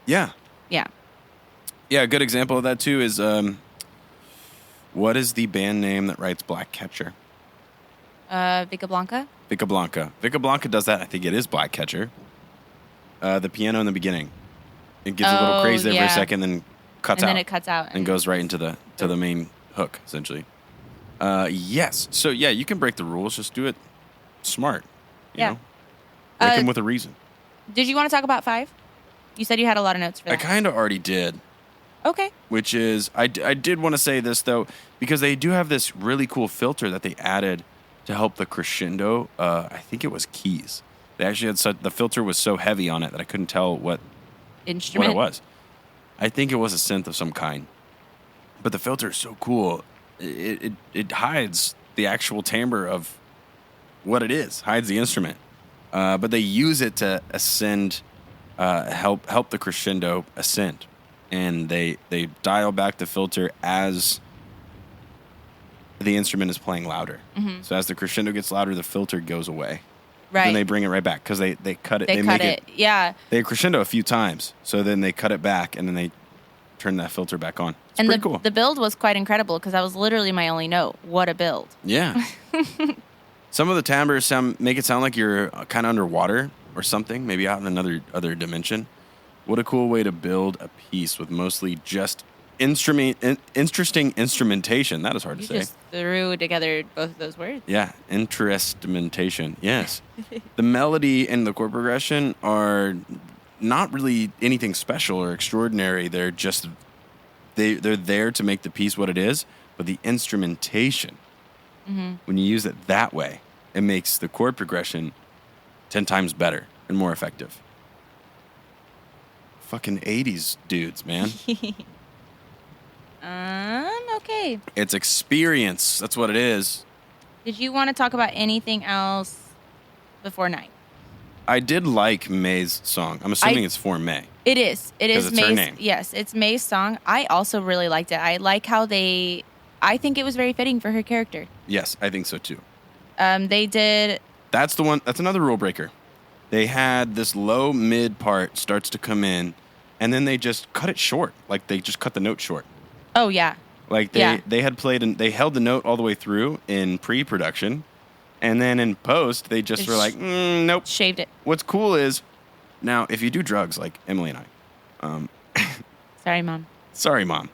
C: Yeah.
B: Yeah.
C: Yeah, a good example of that too is what is the band name that writes Black Catcher?
B: Vika Blanca.
C: Vika Blanca. Vika Blanca does that. I think it is Black Catcher. The piano in the beginning. It gets a little
B: Oh,
C: crazy there for
B: yeah.
C: a second, then cuts
B: And
C: out.
B: then it cuts out.
C: and goes right into the main hook, essentially. Yes. So yeah, you can break the rules. Just do it smart. You
B: Yeah.
C: know? Break
B: Uh,
C: them with a reason.
B: Did you want to talk about 5? You said you had a lot of notes for
C: I
B: that.
C: kind of already did.
B: Okay.
C: Which is, I did want to say this, though, because they do have this really cool filter that they added to help the crescendo. I think it was keys. They actually had the filter was so heavy on it that I couldn't tell what
B: Instrument.
C: it was. I think it was a synth of some kind. But the filter is so cool. It hides the actual timbre of what it is, hides the instrument. But they use it to ascend, help the crescendo ascend. And they dial back the filter as the instrument is playing louder.
B: Mm-hmm.
C: So as the crescendo gets louder, the filter goes away.
B: Right.
C: Then they bring it right back because they cut it.
B: They cut
C: make
B: it. Yeah.
C: They crescendo a few times, so then they cut it back and then they turn that filter back on. It's
B: And
C: pretty cool.
B: the build was quite incredible because that was literally my only note. What a build.
C: Yeah. Some of the timbres make it sound like you're kind of underwater or something, maybe out in other dimension. What a cool way to build a piece with mostly just interesting instrumentation. That is hard
B: You
C: to say.
B: just threw together both of those words.
C: Yeah, instrumentation. Yes. The melody and the chord progression are not really anything special or extraordinary. They're just they're there to make the piece what it is, but the instrumentation, when you use it that way, it makes the chord progression 10 times better and more effective. Fucking 80s dudes, man.
B: Okay.
C: It's experience. That's what it is.
B: Did you want to talk about anything else before 9?
C: I did like May's song. I'm assuming it's for May.
B: It is. It is
C: 'Cause it's her
B: May's.
C: name.
B: Yes, it's May's song. I also really liked it. I like how I think it was very fitting for her character.
C: Yes, I think so too.
B: They did.
C: That's the one. That's another rule breaker. They had this low mid part starts to come in, and then they just cut it short. Like they just cut the note short.
B: Oh yeah.
C: Like they had played and they held the note all the way through in pre-production, and then in post they just were like, nope.
B: Shaved it.
C: What's cool is now if you do drugs like Emily and I,
B: Sorry, Mom.
C: sorry, Mom.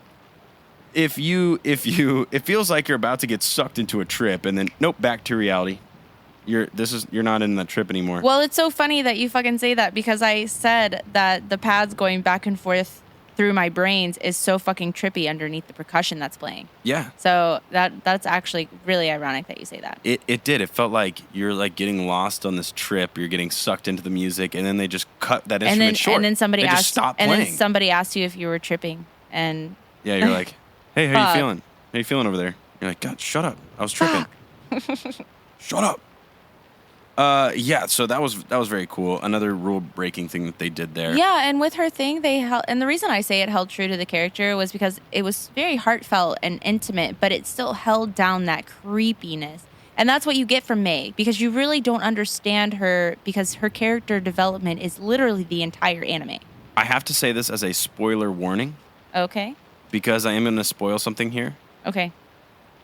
C: If it feels like you're about to get sucked into a trip, and then nope, back to reality. You're not in that trip anymore.
B: Well, it's so funny that you fucking say that because I said that the pads going back and forth through my brains is so fucking trippy underneath the percussion that's playing.
C: Yeah.
B: So that's actually really ironic that you say that.
C: It did. It felt like you're like getting lost on this trip. You're getting sucked into the music, and then they just cut that instrument short.
B: And then somebody
C: they
B: asked.
C: just stopped
B: and
C: playing.
B: then somebody asked you if you were tripping, and
C: yeah, you're like, hey, how
B: Fuck.
C: you feeling? How you feeling over there? You're like, God, shut up. I was tripping. Shut up. Yeah, so that was very cool. Another rule breaking thing that they did there.
B: yeah, and with her thing, they held, and the reason I say it held true to the character was because it was very heartfelt and intimate, but it still held down that creepiness. And that's what you get from May, because you really don't understand her, because her character development is literally the entire anime.
C: I have to say this as a spoiler warning
B: Okay?
C: because I am going to spoil something here.
B: Okay.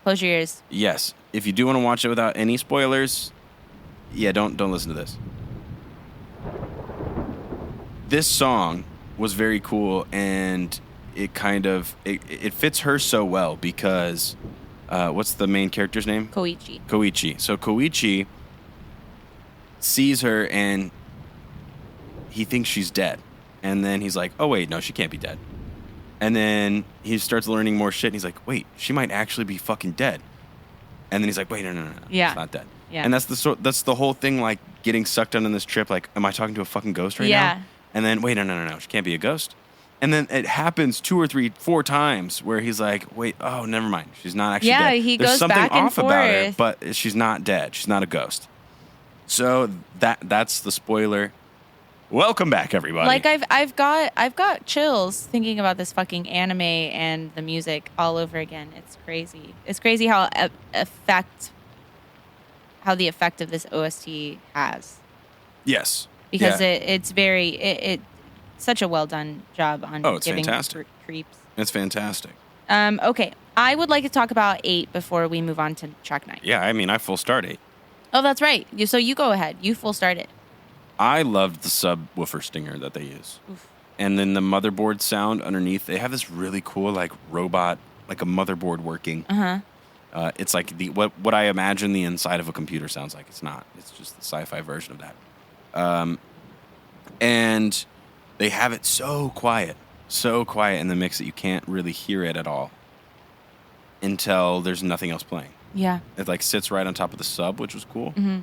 B: Close your ears.
C: Yes, if you do want to watch it without any spoilers, yeah, don't listen to this. This song was very cool, and it kind of it fits her so well because what's the main character's name?
B: Koichi.
C: Koichi. So Koichi sees her and he thinks she's dead. And then he's like, oh, wait, no, she can't be dead. And then he starts learning more shit. And he's like, wait, she might actually be fucking dead. And then he's like, wait, no.
B: Yeah.
C: It's not dead.
B: Yeah.
C: And that's the whole thing, like getting sucked on this trip. Like, am I talking to a fucking ghost right
B: Yeah.
C: now? And then, wait, no. She can't be a ghost. And then it happens 2 or 3, 4 times where he's like, wait, oh, never mind. She's not actually dead.
B: Yeah, he
C: There's
B: goes
C: something
B: back and
C: off about her,
B: forth.
C: but she's not dead. She's not a ghost. So that's the spoiler. Welcome back, everybody.
B: Like I've got chills thinking about this fucking anime and the music all over again. It's crazy. It's crazy how the effect of this OST has.
C: Yes.
B: Because
C: Yeah.
B: it's such a well done job on
C: Oh, it's
B: giving
C: fantastic.
B: creeps.
C: It's fantastic.
B: Okay, I would like to talk about 8 before we move on to track 9.
C: Yeah, I mean, I full start 8.
B: Oh, that's right. So you go ahead. You full start it.
C: I loved the subwoofer stinger that they use.
B: Oof.
C: And then the motherboard sound underneath, they have this really cool, like, robot, like a motherboard working.
B: Uh-huh.
C: It's like what I imagine the inside of a computer sounds like. It's not. It's just the sci-fi version of that. And they have it so quiet in the mix that you can't really hear it at all until there's nothing else playing.
B: Yeah.
C: It like sits right on top of the sub, which was cool.
B: Mm-hmm.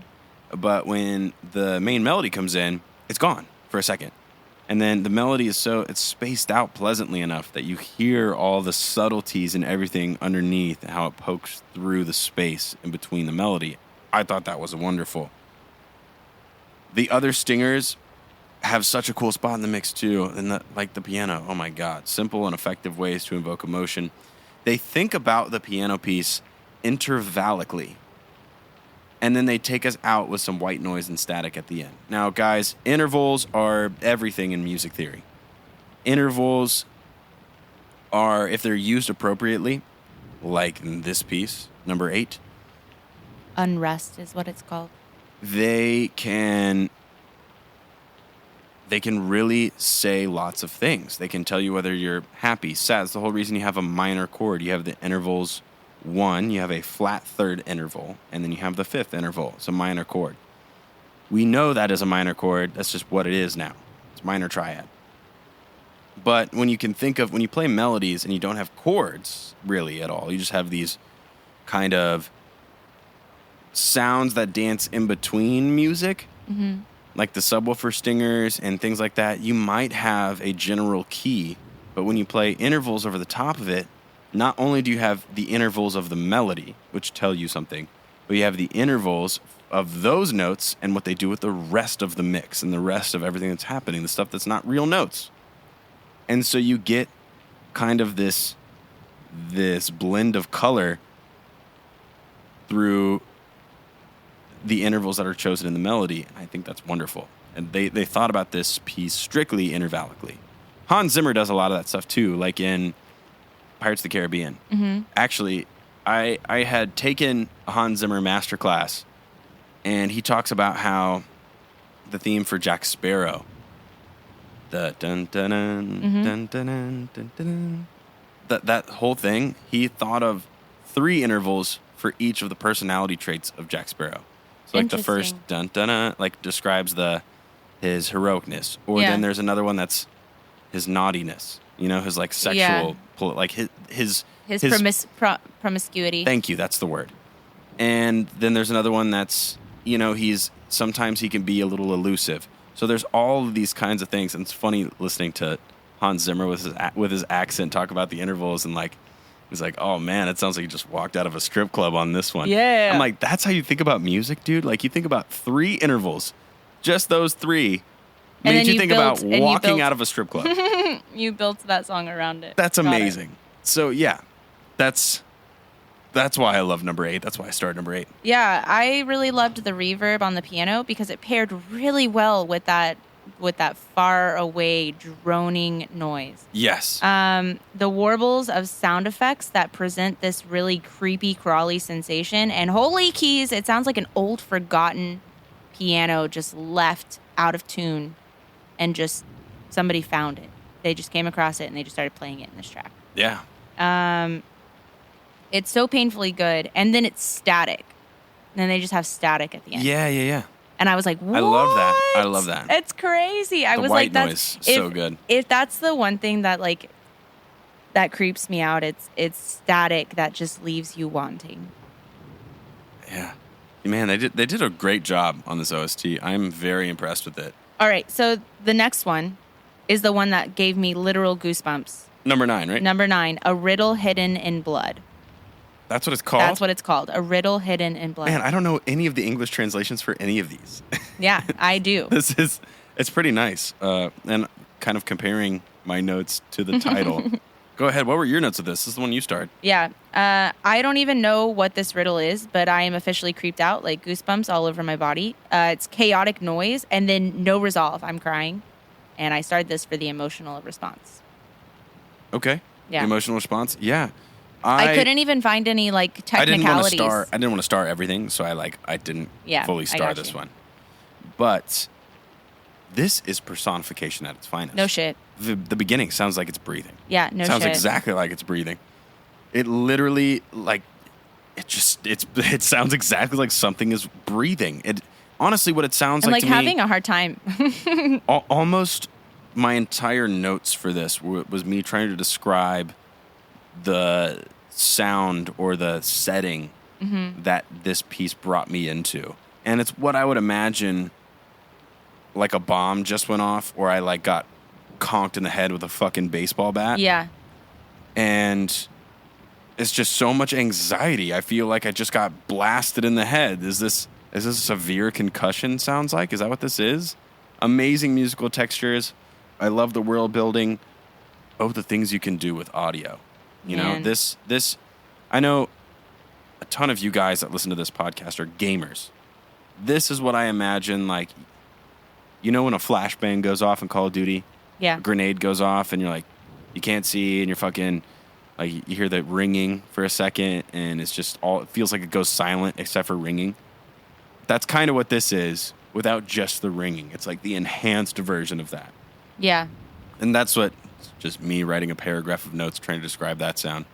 C: But when the main melody comes in, it's gone for a second. And then the melody is it's spaced out pleasantly enough that you hear all the subtleties and everything underneath, how it pokes through the space in between the melody. I thought that was wonderful. The other stingers have such a cool spot in the mix too. And the piano, oh my God. Simple and effective ways to invoke emotion. They think about the piano piece intervallically. And then they take us out with some white noise and static at the end. Now, guys, intervals are everything in music theory. Intervals are, if they're used appropriately, like in this piece, number 8.
B: Unrest is what it's called.
C: They can really say lots of things. They can tell you whether you're happy, sad. That's the whole reason you have a minor chord. You have the intervals 1, you have a flat third interval, and then you have the 5th interval. It's a minor chord. We know that is a minor chord. That's just what it is now. It's minor triad. But when you play melodies and you don't have chords really at all, you just have these kind of sounds that dance in between music, like the subwoofer stingers and things like that. You might have a general key, but when you play intervals over the top of it, not only do you have the intervals of the melody, which tell you something, but you have the intervals of those notes and what they do with the rest of the mix and the rest of everything that's happening, the stuff that's not real notes. And so you get kind of this blend of color through the intervals that are chosen in the melody. And I think that's wonderful. And they thought about this piece strictly intervallically. Hans Zimmer does a lot of that stuff too, like in Pirates of the Caribbean.
B: Mm-hmm.
C: Actually, I had taken a Hans Zimmer masterclass, and he talks about how the theme for Jack Sparrow, the dun dun dun dun dun dun dun dun, that whole thing, he thought of 3 intervals for each of the personality traits of Jack Sparrow. So like the first dun dun dun, like describes his heroicness, or then there's another one that's his naughtiness. You know, his like sexual, like his
B: promiscuity.
C: Thank you, that's the word. And then there's another one that's, you know, sometimes he can be a little elusive. So there's all of these kinds of things, and it's funny listening to Hans Zimmer with his accent talk about the intervals, and like he's like, oh man, it sounds like you just walked out of a strip club on this one.
B: Yeah.
C: I'm like, that's how you think about music, dude? Like you think about 3 intervals, just those 3 made you think about walking out of a strip club.
B: You built that song around it.
C: That's amazing. So yeah, that's why I love number 8. That's why I started number 8.
B: Yeah, I really loved the reverb on the piano because it paired really well with that far away droning noise.
C: Yes.
B: The warbles of sound effects that present this really creepy, crawly sensation. And holy keys, it sounds like an old, forgotten piano just left out of tune and just somebody found it. They just came across it and they just started playing it in this track.
C: Yeah.
B: It's so painfully good. And then it's static. And then they just have static at the end.
C: Yeah.
B: And I was like, what?
C: I love that.
B: It's crazy. I
C: the
B: was
C: white
B: like,
C: noise, so good.
B: If that's the one thing that like that creeps me out, it's static that just leaves you wanting.
C: Yeah. Man, they did a great job on this OST. I'm very impressed with it.
B: All right, so the next one is the one that gave me literal goosebumps.
C: Number 9, right?
B: Number 9, A Riddle Hidden in Blood.
C: That's what it's called?
B: That's what it's called, A Riddle Hidden in Blood.
C: Man, I don't know any of the English translations for any of these.
B: Yeah, I do.
C: It's pretty nice. And kind of comparing my notes to the title. Go ahead. What were your notes of this? This is the one you started.
B: Yeah. I don't even know what this riddle is, but I am officially creeped out, like goosebumps all over my body. It's chaotic noise and then no resolve. I'm crying. And I started this for the emotional response.
C: Okay.
B: Yeah.
C: Emotional response? Yeah.
B: I couldn't even find any like technicalities.
C: I didn't want to star everything, so I didn't fully star this one. But this is personification at its finest.
B: No shit.
C: The beginning sounds like it's breathing.
B: Yeah, no shit.
C: Sounds exactly like it's breathing. It literally it sounds exactly like something is breathing. It honestly what it sounds like to me.
B: I'm having a hard time.
C: Almost my entire notes for this was me trying to describe the sound or the setting that this piece brought me into. And it's what I would imagine like a bomb just went off or I like got conked in the head with a fucking baseball bat.
B: Yeah.
C: And it's just so much anxiety. I feel like I just got blasted in the head. Is this a severe concussion sounds like? Is that what this is? Amazing musical textures. I love the world building. Oh, the things you can do with audio. You know, this I know a ton of you guys that listen to this podcast are gamers. This is what I imagine, like, you know when a flashbang goes off in Call of Duty?
B: Yeah.
C: A grenade goes off and you're like, you can't see and you're fucking, like, you hear the ringing for a second and it's just it feels like it goes silent except for ringing. That's kind of what this is without just the ringing. It's like the enhanced version of that.
B: Yeah.
C: And that's what, just me writing a paragraph of notes trying to describe that sound.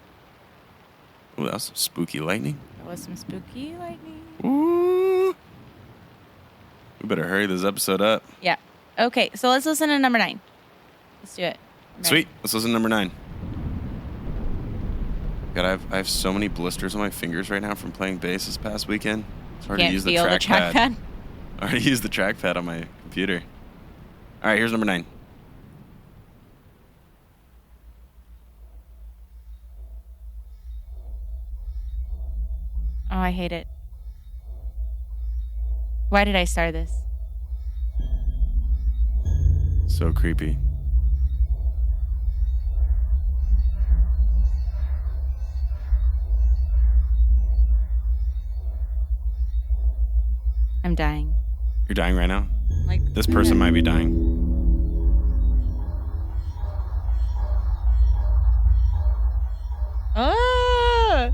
C: Ooh, that was some spooky lightning.
B: That was some spooky lightning.
C: Ooh. We better hurry this episode up.
B: Yeah. Okay, so let's listen to number 9. Let's do it.
C: Sweet. Let's listen to number 9. God, I have so many blisters on my fingers right now from playing bass this past weekend. It's hard to use the trackpad. I already used the trackpad on my computer. All right, here's number 9.
B: Oh, I hate it. Why did I start this?
C: So creepy.
B: I'm dying.
C: You're dying right now?
B: Like
C: This person might be dying.
B: Ah!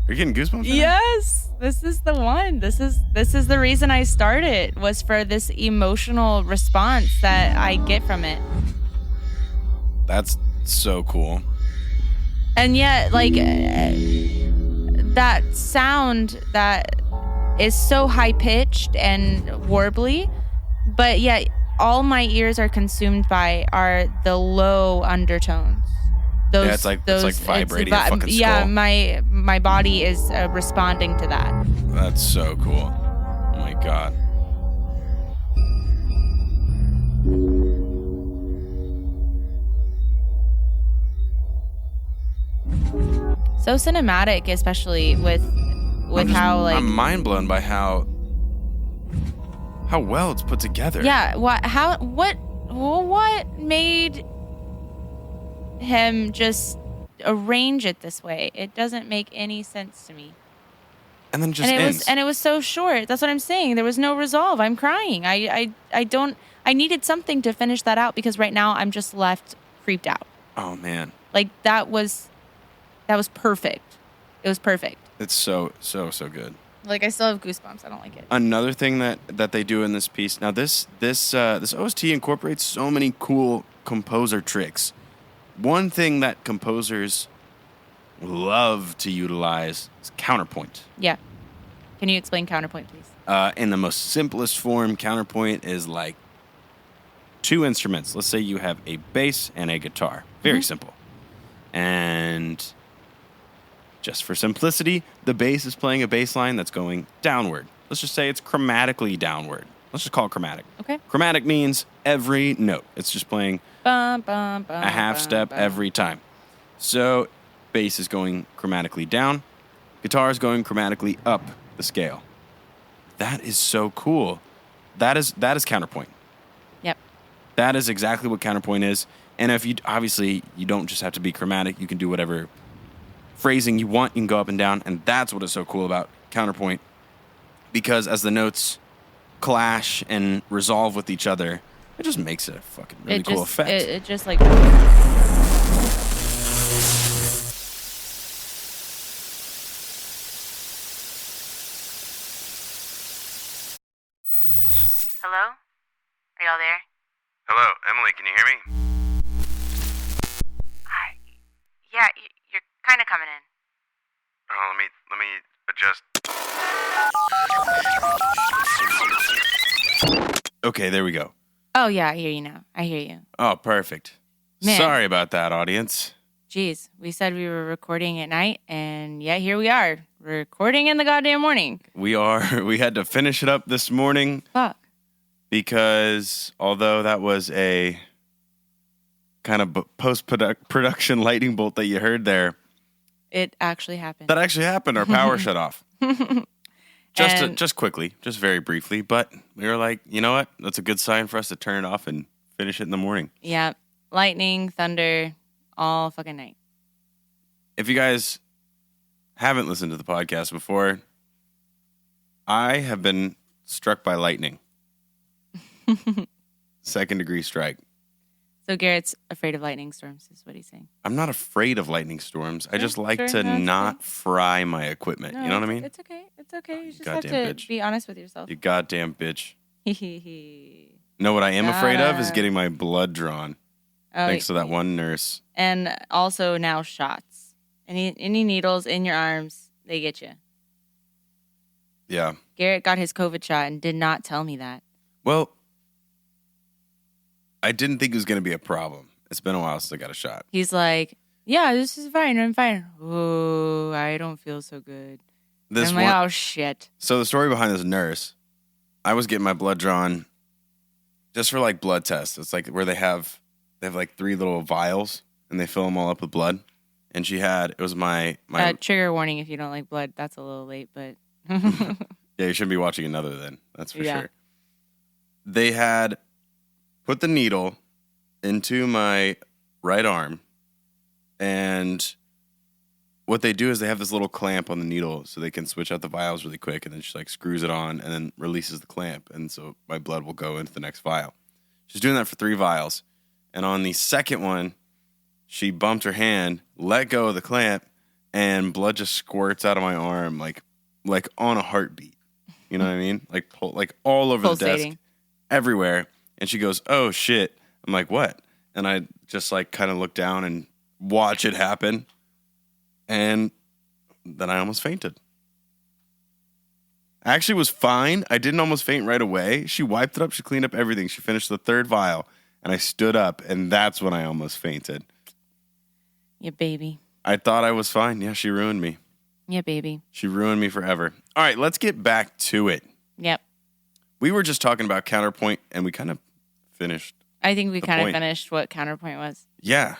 C: You're getting goosebumps right now?
B: Yes, this is the one. This is the reason I started, was for this emotional response that I get from it.
C: That's so cool.
B: And yet, like, that sound that is so high pitched and warbly, but yet all my ears are consumed by are the low undertones. Those,
C: Yeah, it's like vibrating your fucking skull.
B: Yeah, my body is responding to that.
C: That's so cool. Oh my God.
B: So cinematic, especially with how like
C: I'm mind blown by how well it's put together.
B: yeah. What made him just arrange it this way? It doesn't make any sense to me.
C: And then it just ends.
B: It was so short. That's what I'm saying. There was no resolve. I'm crying. I needed something to finish that out, because right now I'm just left creeped out.
C: Oh man.
B: Like that was perfect. It was perfect.
C: It's so good.
B: Like I still have goosebumps. I don't like it.
C: Another thing that they do in this piece. Now this OST incorporates so many cool composer tricks. One thing that composers love to utilize is counterpoint.
B: Yeah. Can you explain counterpoint, please?
C: In the most simplest form, counterpoint is like two instruments. Let's say you have a bass and a guitar. Very simple. And just for simplicity, the bass is playing a bass line that's going downward. Let's just say it's chromatically downward. Let's just call it chromatic.
B: Okay.
C: Chromatic means every note. It's just playing
B: Bum, bum, bum,
C: a half step
B: bum.
C: every time. So bass is going chromatically down. Guitar is going chromatically up the scale. That is so cool. That is counterpoint.
B: Yep.
C: That is exactly what counterpoint is. And if you obviously you don't just have to be chromatic, you can do whatever phrasing you want. You can go up and down, and that's what is so cool about counterpoint. Because as the notes clash and resolve with each other, it just makes a fucking really cool effect.
B: It just like. Hello? Are y'all there?
C: Hello, Emily, can you hear me?
B: Yeah, you're kind of coming in.
C: Oh, let me adjust. Okay, there we go.
B: Oh, yeah, I hear you now. I hear you.
C: Oh, perfect.
B: Man.
C: Sorry about that, audience.
B: Jeez, we said we were recording at night, and yeah, here we are, recording in the goddamn morning.
C: We had to finish it up this morning.
B: Fuck.
C: Because although that was a kind of post-production lightning bolt that you heard there,
B: it actually happened.
C: That actually happened. Our power shut off. Just quickly, just very briefly. But we were like, you know what? That's a good sign for us to turn it off and finish it in the morning.
B: Yeah. Lightning, thunder, all fucking night.
C: If you guys haven't listened to the podcast before, I have been struck by lightning. Second-degree strike.
B: So Garrett's afraid of lightning storms, is what he's saying.
C: I'm not afraid of lightning storms. I just like
B: sure.
C: to
B: No,
C: not
B: okay.
C: fry my equipment.
B: No,
C: you know what I mean?
B: It's okay. It's okay. You just
C: goddamn
B: have to
C: bitch.
B: be honest with yourself.
C: You goddamn bitch.
B: Hehe.
C: Know what I am afraid of is getting my blood drawn.
B: Oh,
C: Thanks to that one nurse.
B: And also now shots. Any needles in your arms, they get you.
C: Yeah.
B: Garrett got his COVID shot and did not tell me that.
C: Well, I didn't think it was going to be a problem. It's been a while since I got a shot.
B: He's like, yeah, this is fine. I'm fine. Oh, I don't feel so good. I'm like, oh, shit.
C: So the story behind this nurse, I was getting my blood drawn just for like blood tests. It's like where they have like 3 little vials and they fill them all up with blood. and it was my
B: trigger warning if you don't like blood. That's a little late, but
C: yeah, you shouldn't be watching another then. That's for sure. They had put the needle into my right arm, and what they do is they have this little clamp on the needle so they can switch out the vials really quick, and then she like screws it on and then releases the clamp, and so my blood will go into the next vial. She's doing that for 3 vials, and on the second one, she bumped her hand, let go of the clamp, and blood just squirts out of my arm like on a heartbeat. You know what I mean? Like all over
B: Pulsating.
C: the desk, everywhere. And she goes, "Oh shit!" I'm like, "What?" And I just like kind of look down and watch it happen, and then I almost fainted. I actually was fine. I didn't almost faint right away. She wiped it up. She cleaned up everything. She finished the 3rd vial, and I stood up, and that's when I almost fainted.
B: Yeah, baby.
C: I thought I was fine. Yeah, she ruined me.
B: Yeah, baby.
C: She ruined me forever. All right, let's get back to it.
B: Yep.
C: We were just talking about counterpoint, and we kind of finished.
B: I think we kind of
C: point.
B: finished what counterpoint was.
C: Yeah.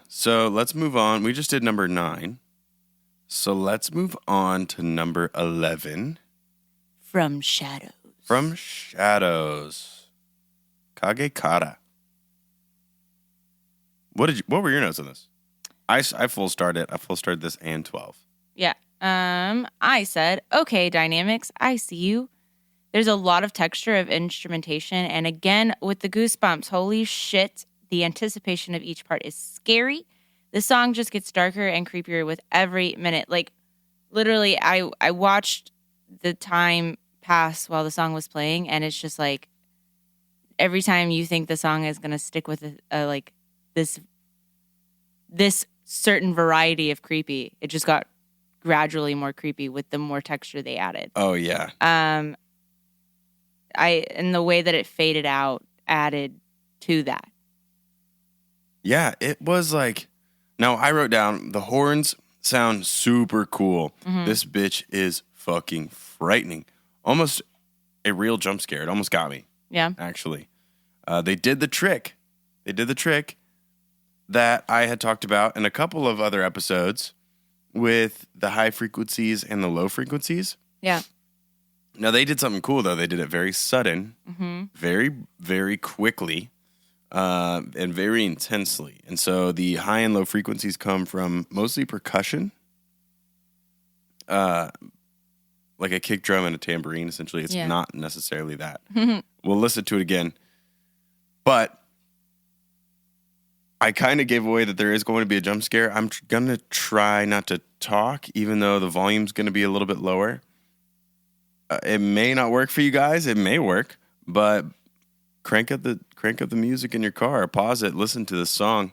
C: So let's move on. We just did number 9. So let's move on to number 11.
B: From Shadows.
C: From Shadows. Kagekara. What were your notes on this? I full started this AN-12.
B: Yeah. I said, okay, dynamics, I see you. There's a lot of texture of instrumentation. And again, with the goosebumps, holy shit, the anticipation of each part is scary. The song just gets darker and creepier with every minute. Like, literally, I watched the time pass while the song was playing, and it's just like, every time you think the song is going to stick with like this certain variety of creepy, it just got gradually more creepy with the more texture they added.
C: Oh, yeah.
B: And the way that it faded out added to that.
C: Yeah, it was like, now I wrote down, the horns sound super cool.
B: Mm-hmm.
C: This bitch is fucking frightening. Almost a real jump scare. It almost got me.
B: Yeah.
C: Actually. They did the trick. That I had talked about in a couple of other episodes with the high frequencies and the low frequencies.
B: Yeah.
C: Now, they did something cool, though. They did it very sudden,
B: Mm-hmm.
C: very, very quickly, and very intensely. And so the high and low frequencies come from mostly percussion, like a kick drum and a tambourine, essentially. It's not necessarily that. We'll listen to it again. But I kind of gave away that there is going to be a jump scare. I'm going to try not to talk, even though the volume's going to be a little bit lower. It may not work for you guys. It may work, but crank up the music in your car. Pause it. Listen to the song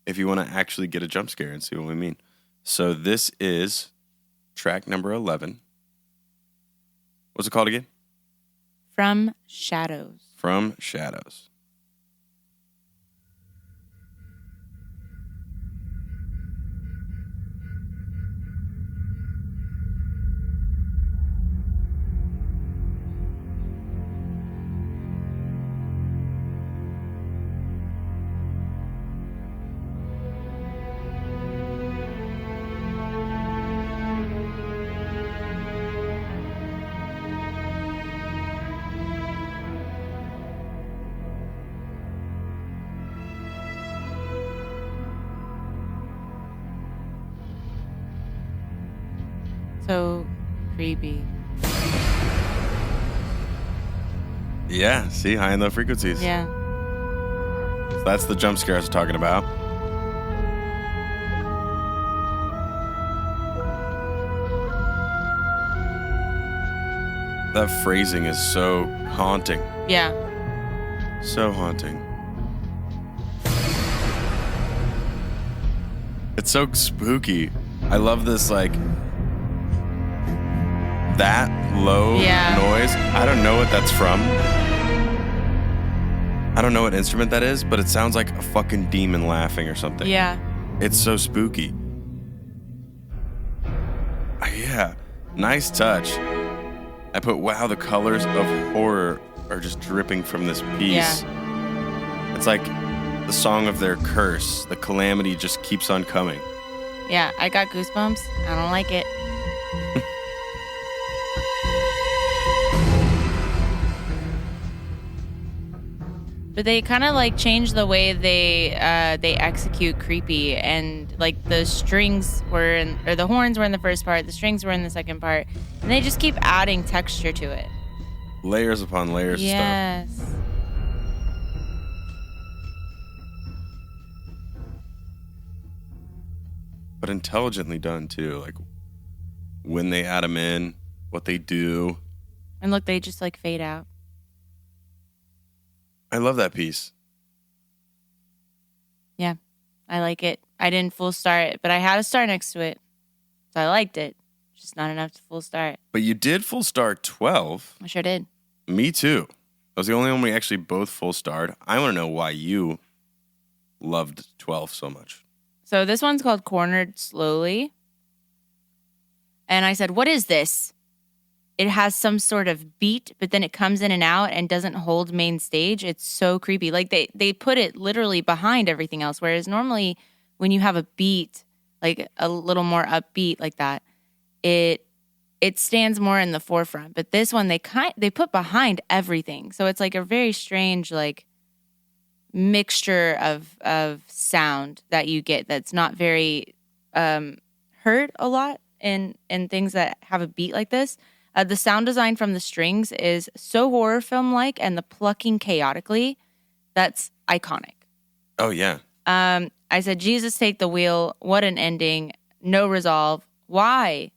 C: if you want to actually get a jump scare and see what we mean. So this is track number 11. What's it called again?
B: From Shadows.
C: From Shadows.
B: So creepy.
C: Yeah, see, high and low frequencies.
B: Yeah.
C: So that's the jump scare I was talking about. That phrasing is so haunting.
B: Yeah.
C: So haunting. It's so spooky. I love this, like, that low noise. I don't know what that's from. I don't know what instrument that is, but it sounds like a fucking demon laughing or something.
B: Yeah.
C: It's so spooky. Yeah. Nice touch. I put, wow, the colors of horror are just dripping from this piece.
B: Yeah.
C: It's like the song of their curse. The calamity just keeps on coming.
B: Yeah, I got goosebumps. I don't like it. But they kind of like change the way they execute creepy, and like the strings or the horns were in the first part, the strings were in the second part, and they just keep adding texture to it.
C: Layers upon layers of stuff.
B: Yes.
C: But intelligently done too. Like when they add them in, what they do.
B: And look, they just like fade out.
C: I love that piece.
B: Yeah, I like it. I didn't full star it, but I had a star next to it. So I liked it. Just not enough to full star it.
C: But you did full star 12.
B: I sure did.
C: Me too. That was the only one we actually both full starred. I want to know why you loved 12 so much.
B: So this one's called Cornered Slowly. And I said, what is this? It has some sort of beat, but then it comes in and out and doesn't hold main stage. It's so creepy. Like they put it literally behind everything else. Whereas normally when you have a beat, like a little more upbeat like that, it stands more in the forefront. But this one they put behind everything. So it's like a very strange like mixture of sound that you get that's not very heard a lot in things that have a beat like this. The sound design from the strings is so horror film-like, and the plucking chaotically, that's iconic.
C: Oh, yeah.
B: I said, Jesus, take the wheel. What an ending. No resolve. Why?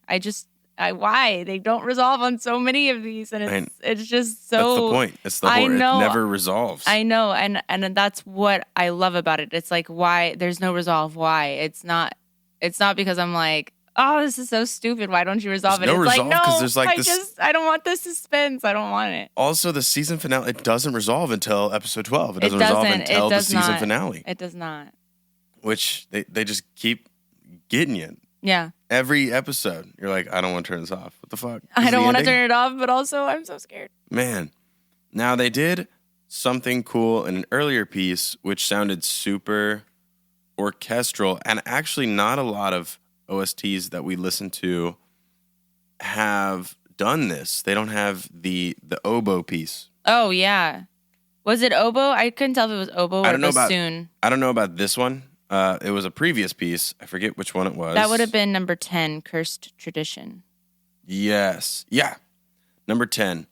B: Why? They don't resolve on so many of these, and it's just so...
C: That's the point. It's the horror. It never resolves.
B: I know, and that's what I love about it. It's like, why? There's no resolve. Why? It's not because I'm like, oh, this is so stupid. Why don't you resolve
C: there's
B: it?
C: No
B: it's
C: resolve,
B: like, no,
C: there's like
B: I don't want this suspense. I don't want it.
C: Also, the season finale, it doesn't resolve until episode 12. It doesn't resolve until the season finale.
B: It does not.
C: Which they just keep getting you.
B: Yeah.
C: Every episode, you're like, I don't want to turn this off. What the fuck?
B: I don't want to turn it off, but also I'm so scared.
C: Man. Now, they did something cool in an earlier piece, which sounded super orchestral, and actually not a lot of OSTs that we listen to have done this. They don't have the oboe piece.
B: Oh, yeah. Was it oboe? I couldn't tell if it was oboe or bassoon.
C: I don't know about this one. It was a previous piece. I forget which one it was.
B: That would have been number 10, Cursed Tradition.
C: Yes. Yeah. Number 10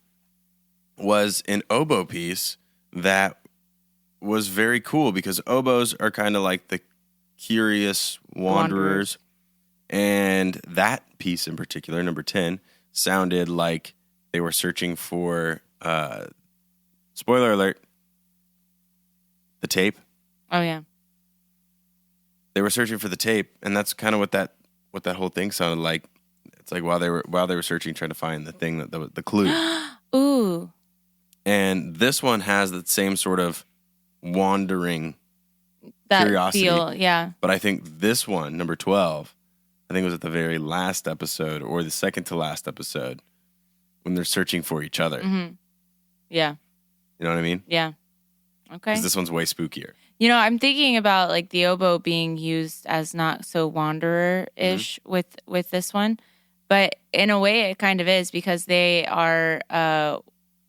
C: was an oboe piece that was very cool because oboes are kind of like the curious wanderers. And that piece in particular, number 10, sounded like they were searching for, spoiler alert, the tape.
B: Oh, yeah.
C: They were searching for the tape, and that's kind of what that whole thing sounded like. It's like while they were searching, trying to find the thing the clue.
B: Ooh.
C: And this one has that same sort of wandering curiosity.
B: Feel, yeah.
C: But I think this one, number 12, I think it was at the very last episode or the second to last episode when they're searching for each other.
B: Mm-hmm. Yeah.
C: You know what I mean?
B: Yeah. Okay.
C: Because this one's way spookier.
B: You know, I'm thinking about like the oboe being used as not so wanderer-ish with this one. But in a way it kind of is because they are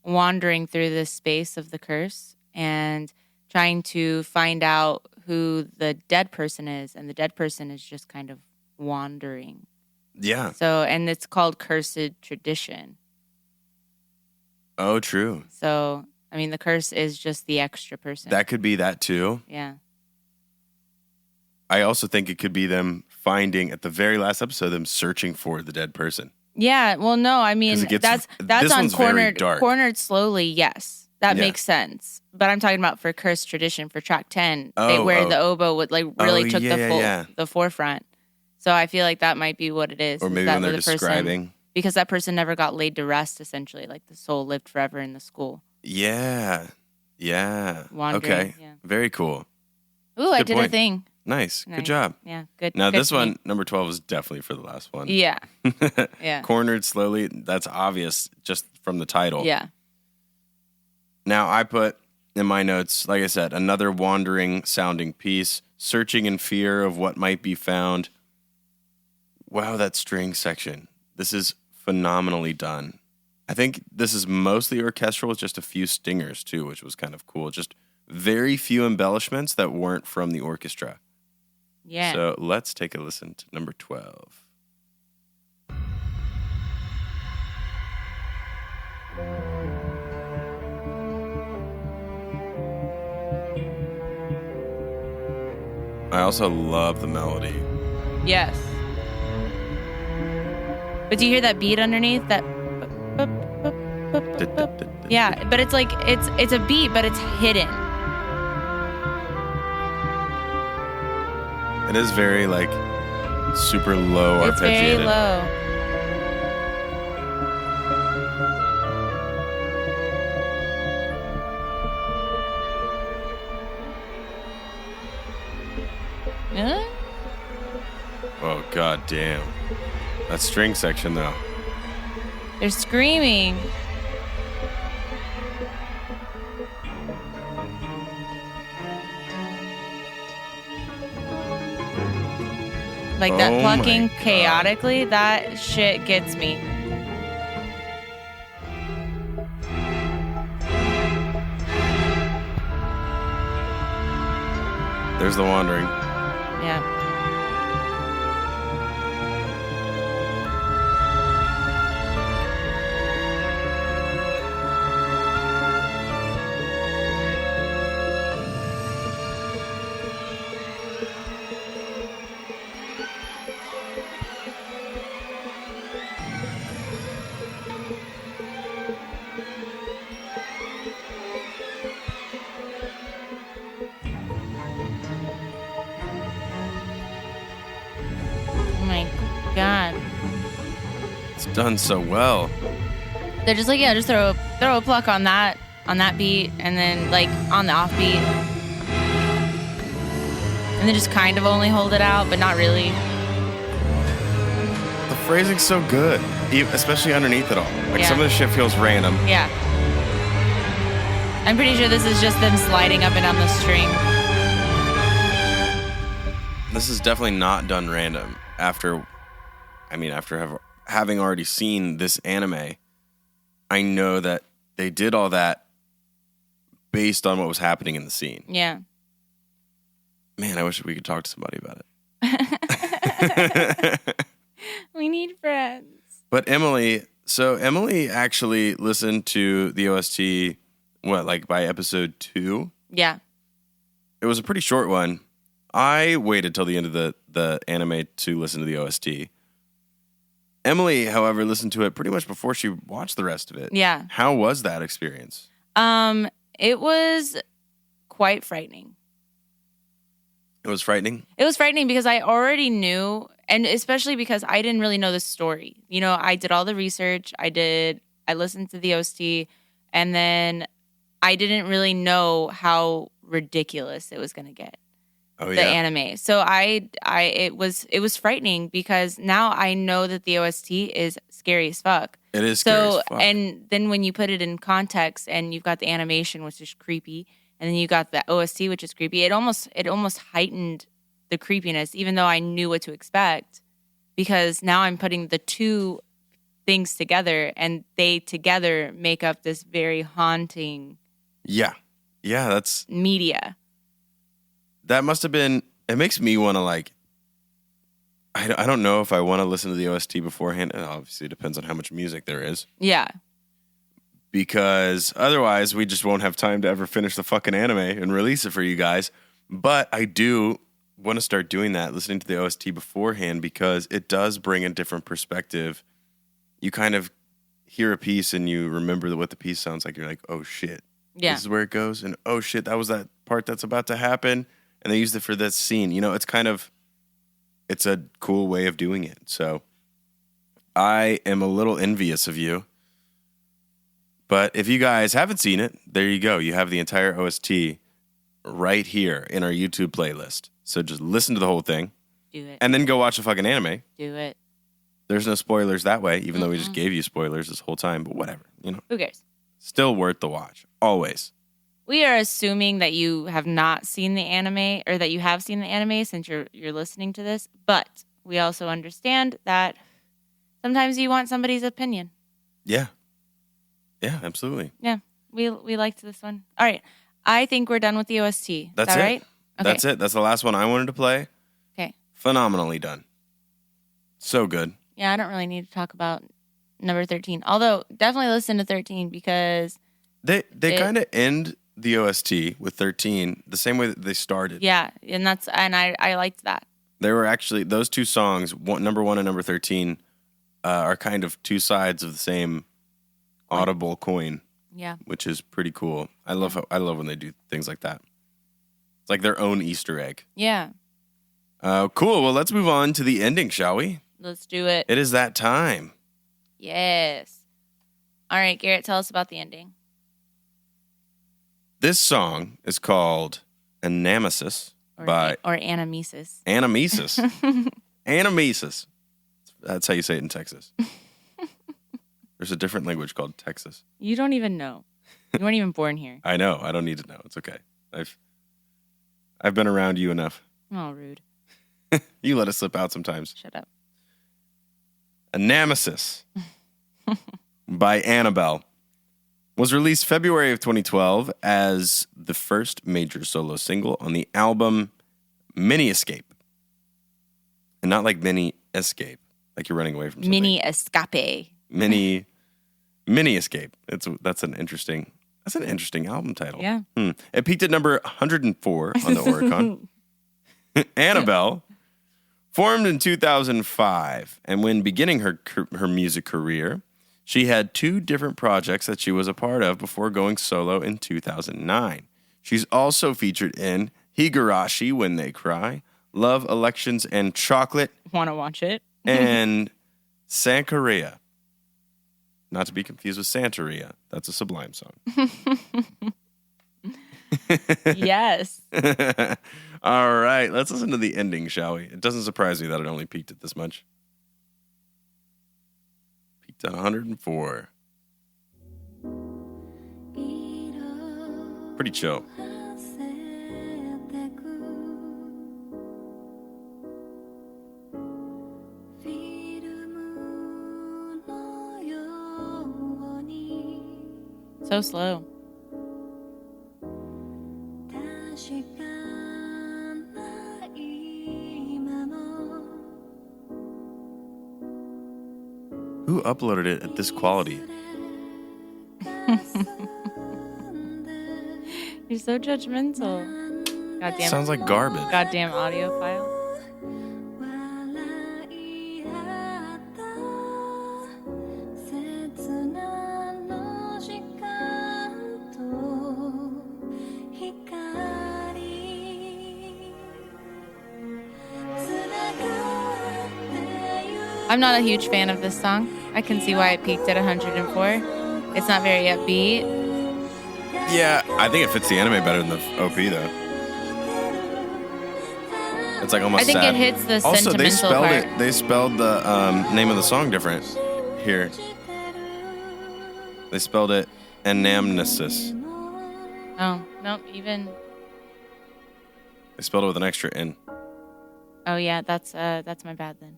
B: wandering through this space of the curse and trying to find out who the dead person is. And the dead person is just kind of wandering.
C: Yeah.
B: So, and it's called Cursed Tradition.
C: Oh, true.
B: So, I mean, the curse is just the extra person.
C: That could be that too.
B: Yeah.
C: I also think it could be them finding at the very last episode them searching for the dead person.
B: Yeah. Well, no, I mean that's on cornered slowly. Yes, that makes sense. But I'm talking about for Cursed Tradition for track 10, where the oboe would like really took the forefront. So I feel like that might be what it is.
C: Or maybe when they're describing.
B: Because that person never got laid to rest, essentially. Like the soul lived forever in the school.
C: Yeah. Yeah.
B: Wandering,
C: okay.
B: Yeah.
C: Very cool.
B: Ooh, I did a thing.
C: Nice. Good job.
B: Yeah, good.
C: Now,
B: good
C: this one, number 12, is definitely for the last one.
B: Yeah. Yeah.
C: Cornered Slowly. That's obvious just from the title.
B: Yeah.
C: Now, I put in my notes, like I said, another wandering sounding piece, searching in fear of what might be found. Wow, that string section. This is phenomenally done. I think this is mostly orchestral with just a few stingers too, which was kind of cool. Just very few embellishments that weren't from the orchestra.
B: Yeah.
C: So let's take a listen to number 12. I also love the melody.
B: Yes. But do you hear that beat underneath? That. Yeah, but it's like it's a beat, but it's hidden.
C: It is very like super low
B: It's very
C: arpeggiated.
B: low. Huh?
C: Oh god damn. That string section though.
B: They're screaming. Like that
C: Oh my
B: plucking
C: God.
B: chaotically, that shit gets me.
C: There's the wandering.
B: Yeah. Oh my god.
C: It's done so well.
B: They're just like, yeah, just throw a pluck on that beat, and then like on the offbeat, and then just kind of only hold it out, but not really.
C: The phrasing's so good, especially underneath it all. Like
B: Yeah.
C: some of the shit feels random.
B: Yeah. I'm pretty sure this is just them sliding up and down the string.
C: This is definitely not done random. After having already seen this anime, I know that they did all that based on what was happening in the scene.
B: Yeah.
C: Man, I wish we could talk to somebody about it.
B: We need friends.
C: But Emily actually listened to the OST, by episode 2?
B: Yeah.
C: It was a pretty short one. I waited till the end of the anime to listen to the OST. Emily, however, listened to it pretty much before she watched the rest of it.
B: Yeah.
C: How was that experience?
B: It was quite frightening.
C: It was frightening?
B: It was frightening because I already knew, and especially because I didn't really know the story. You know, I did all the research. I listened to the OST, and then I didn't really know how ridiculous it was going to get.
C: Oh,
B: The anime. So it was frightening because now I know that the OST is scary as fuck.
C: It is scary as fuck.
B: And then when you put it in context and you've got the animation, which is creepy, and then you got the OST, which is creepy, it almost heightened the creepiness, even though I knew what to expect, because now I'm putting the two things together, and they together make up this very haunting
C: that's
B: media.
C: that must have been. It makes me want to I don't know if I want to listen to the OST beforehand. And obviously, it depends on how much music there is.
B: Yeah.
C: Because otherwise, we just won't have time to ever finish the fucking anime and release it for you guys. But I do want to start doing that, listening to the OST beforehand, because it does bring a different perspective. You kind of hear a piece and you remember what the piece sounds like. You're like, oh shit,
B: Yeah.
C: this is where it goes. And oh shit, that was that part that's about to happen. And they used it for this scene. You know, it's a cool way of doing it. So I am a little envious of you. But if you guys haven't seen it, there you go. You have the entire OST right here in our YouTube playlist. So just listen to the whole thing.
B: Do it.
C: And then go watch the fucking anime.
B: Do it.
C: There's no spoilers that way, even though we just gave you spoilers this whole time. But whatever,
B: Who cares?
C: Still worth the watch. Always.
B: We are assuming that you have not seen the anime, or that you have seen the anime since you're listening to this. But we also understand that sometimes you want somebody's opinion.
C: Yeah. Yeah, absolutely.
B: Yeah, we liked this one. All right, I think we're done with the OST. Is
C: That's
B: that
C: it.
B: right? Okay.
C: That's it. That's the last one I wanted to play.
B: Okay.
C: Phenomenally done. So good.
B: Yeah, I don't really need to talk about number 13. Although, definitely listen to 13 because
C: They kind of end the OST with 13 the same way that they started.
B: yeah, and I liked that.
C: They were actually, those two songs, number 1 and number 13, are kind of two sides of the same audible coin.
B: Yeah.
C: Which is pretty cool. I love when they do things like that. It's like their own Easter egg.
B: Yeah.
C: Cool. Well, let's move on to the ending, shall we?
B: Let's do it.
C: It is that time.
B: Yes. All right, Garrett, tell us about the ending.
C: This song is called Anamesis
B: Or
C: by
B: Anamesis.
C: Anamesis. Anamesis. That's how you say it in Texas. There's a different language called Texas.
B: You don't even know. You weren't even born here.
C: I know. I don't need to know. It's okay. I've been around you enough.
B: Oh, rude.
C: You let us slip out sometimes.
B: Shut up.
C: Anamesis by Annabelle was released February of 2012 as the first major solo single on the album Mini Escape. And not like Mini Escape, like you're running away from something.
B: Mini Escape.
C: Mini Escape. That's an interesting album title.
B: Yeah.
C: It peaked at number 104 on the Oricon. Annabelle formed in 2005, and when beginning her music career, she had 2 different projects that she was a part of before going solo in 2009. She's also featured in Higurashi When They Cry, Love, Elections, and Chocolate.
B: Want to watch it?
C: And Sankaria. Not to be confused with Santeria. That's a Sublime song.
B: Yes.
C: All right, let's listen to the ending, shall we? It doesn't surprise me that it only peaked at this much. Peaked at 104. Pretty chill.
B: So slow.
C: Who uploaded it at this quality?
B: You're so judgmental. Goddamn.
C: Sounds like garbage.
B: Goddamn audio file. I'm not a huge fan of this song. I can see why it peaked at 104. It's not very upbeat.
C: Yeah, I think it fits the anime better than the OP, though. It's like almost
B: I think
C: sad.
B: it hits the
C: Also, they
B: sentimental
C: spelled
B: part.
C: it. They spelled the name of the song different here. They spelled it Anamnesis.
B: Oh, no, even...
C: They spelled it with an extra N.
B: Oh, yeah, that's my bad then.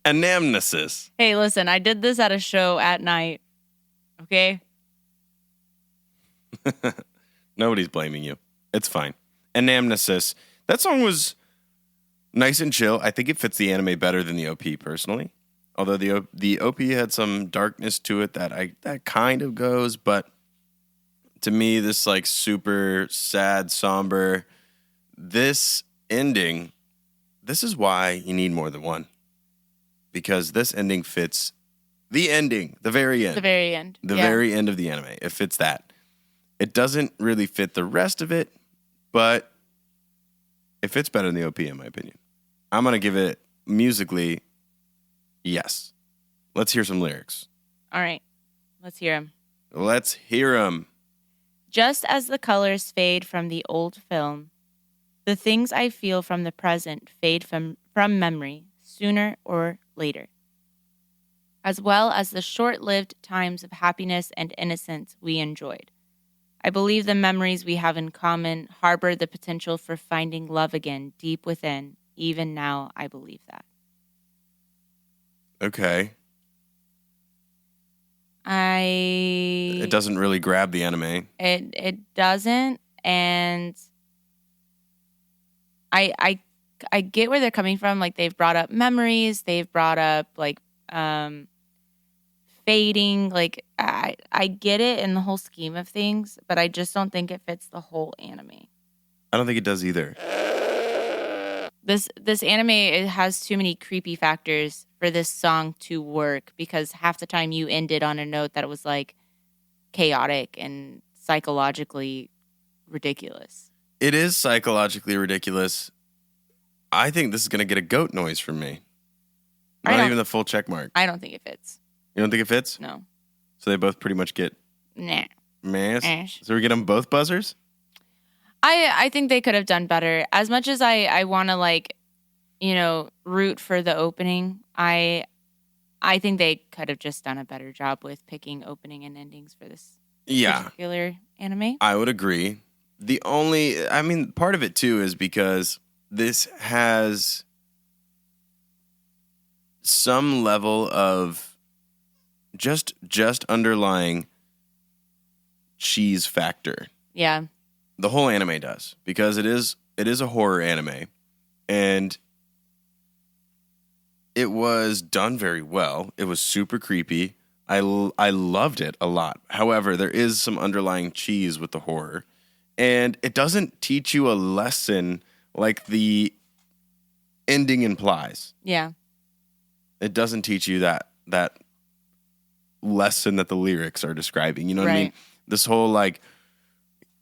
C: Anamnesis.
B: Hey, listen, I did this at a show at night. Okay?
C: Nobody's blaming you. It's fine. Anamnesis. That song was nice and chill. I think it fits the anime better than the OP, personally. Although the OP had some darkness to it that kind of goes, but to me, this like super sad, somber, this ending, this is why you need more than one. Because this ending fits the ending, the very end.
B: The very end.
C: The
B: Yeah.
C: very end of the anime. It fits that. It doesn't really fit the rest of it, but it fits better than the OP, in my opinion. I'm going to give it musically, yes. Let's hear some lyrics.
B: All right. Let's hear them.
C: Let's hear them.
B: Just as the colors fade from the old film, the things I feel from the present fade from memory sooner or later. as well as the short-lived times of happiness and innocence we enjoyed. I believe the memories we have in common harbor the potential for finding love again deep within. Even now, I believe that.
C: Okay. It doesn't really grab the anime.
B: It doesn't, and I get where they're coming from. Like, they've brought up memories, they've brought up like fading. Like, I get it in the whole scheme of things, but I just don't think it fits the whole anime.
C: I don't think it does either.
B: This anime, it has too many creepy factors for this song to work, because half the time you ended on a note that it was like chaotic and psychologically ridiculous.
C: It is psychologically ridiculous. I think this is going to get a goat noise from me. Not even the full check mark.
B: I don't think it fits.
C: You don't think it fits?
B: No.
C: So they both pretty much get
B: Nah.
C: mash. So we get them both buzzers?
B: I think they could have done better. As much as I want to, like, root for the opening, I think they could have just done a better job with picking opening and endings for this particular anime.
C: I would agree. Part of it too is because this has some level of just underlying cheese factor.
B: Yeah.
C: The whole anime does, because it is a horror anime, and it was done very well. It was super creepy. I loved it a lot. However, there is some underlying cheese with the horror, and it doesn't teach you a lesson like the ending implies.
B: Yeah.
C: It doesn't teach you that lesson that the lyrics are describing. You know what I mean? This whole, like,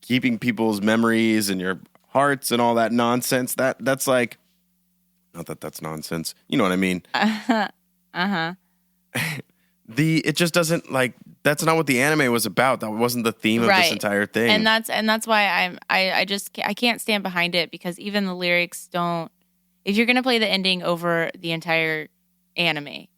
C: keeping people's memories in your hearts and all that nonsense. That's like, not that that's nonsense. You know what I mean? It just doesn't, like, that's not what the anime was about. That wasn't the theme of this entire thing.
B: And that's why I can't stand behind it, because even the lyrics don't. If you're gonna play the ending over the entire anime,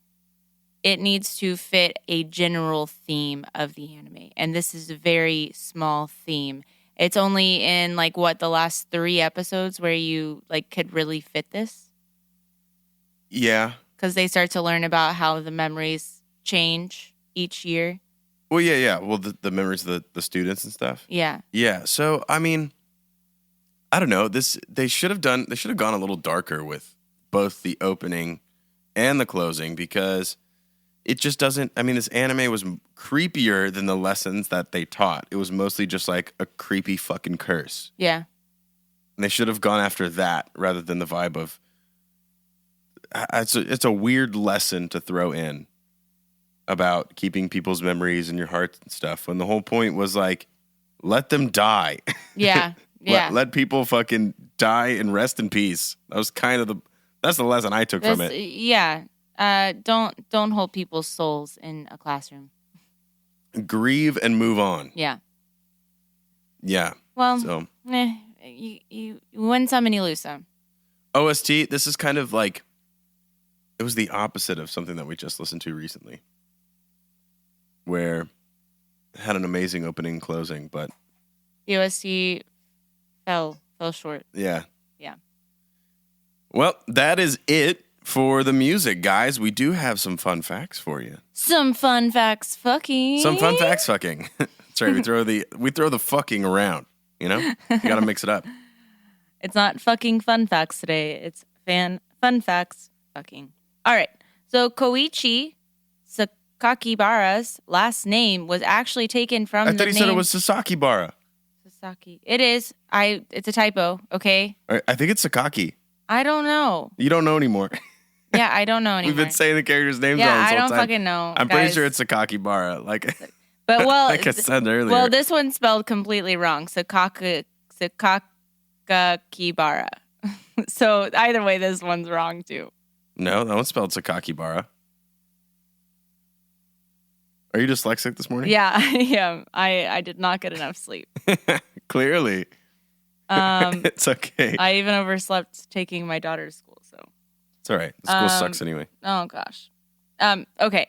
B: it needs to fit a general theme of the anime, and this is a very small theme. It's only in, like, the last 3 episodes where you, like, could really fit this.
C: Yeah.
B: Because they start to learn about how the memories change each year.
C: Well, yeah. Well, the memories of the students and stuff.
B: Yeah.
C: Yeah. So, I mean, I don't know. They should have gone a little darker with both the opening and the closing, because it just doesn't. I mean, this anime was creepier than the lessons that they taught. It was mostly just like a creepy fucking curse.
B: Yeah.
C: And they should have gone after that rather than the vibe of. It's a weird lesson to throw in about keeping people's memories in your heart and stuff, when the whole point was, like, let them die.
B: Yeah. Yeah.
C: Let people fucking die and rest in peace. That was kind of that's the lesson I took from it.
B: Yeah. Don't hold people's souls in a classroom.
C: Grieve and move on.
B: Yeah.
C: Yeah.
B: Well,
C: so
B: you win some and you lose some.
C: OST, this is kind of like, it was the opposite of something that we just listened to recently, where it had an amazing opening and closing, but
B: the OST fell short.
C: Yeah.
B: Yeah.
C: Well, that is it for the music, guys. We do have some fun facts for you.
B: Some fun facts fucking.
C: Some fun facts fucking. That's right. We throw the fucking around, you know? You got to mix it up.
B: It's not fucking fun facts today. It's fun facts fucking. All right. So Koichi Sakakibara's last name was actually taken from
C: I thought he said it was Sasakibara.
B: Sasaki. It is. It's a typo, okay?
C: I think it's Sakaki.
B: I don't know.
C: You don't know anymore.
B: Yeah, I don't know anymore.
C: We've been saying the characters' names
B: yeah,
C: wrong this
B: I
C: whole
B: don't
C: time.
B: fucking know.
C: I'm pretty sure it's Sakakibara.
B: But
C: like I said earlier.
B: Well, this one's spelled completely wrong. Sakakibara. So either way, this one's wrong too.
C: No, that one's spelled Sakakibara. Are you dyslexic this morning?
B: Yeah, I am. I did not get enough sleep.
C: Clearly. It's okay.
B: I even overslept taking my daughter to school, so
C: it's all right. The school sucks anyway.
B: Oh gosh. Okay.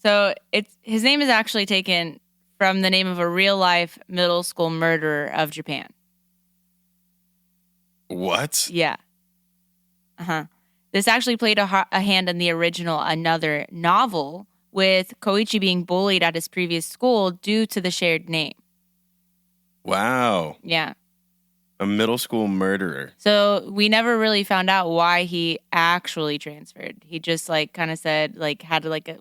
B: So his name is actually taken from the name of a real life middle school murderer of Japan.
C: What?
B: Yeah. This actually played a hand in the original Another novel, with Koichi being bullied at his previous school due to the shared name.
C: Wow.
B: Yeah.
C: A middle school murderer.
B: So we never really found out why he actually transferred. He just like kind of said like had to like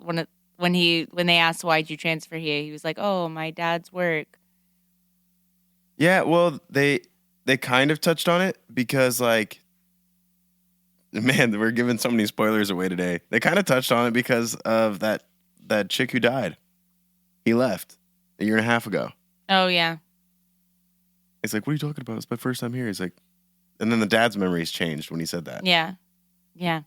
B: when they asked why'd you transfer here, he was like, "Oh, my dad's work."
C: Yeah, well, they kind of touched on it because like, man, we're giving so many spoilers away today. They kind of touched on it because of that chick who died. He left a year and a half ago.
B: Oh yeah.
C: It's like, what are you talking about? It's my first time here. He's like, and then the dad's memories changed when he said that.
B: Yeah. Yeah.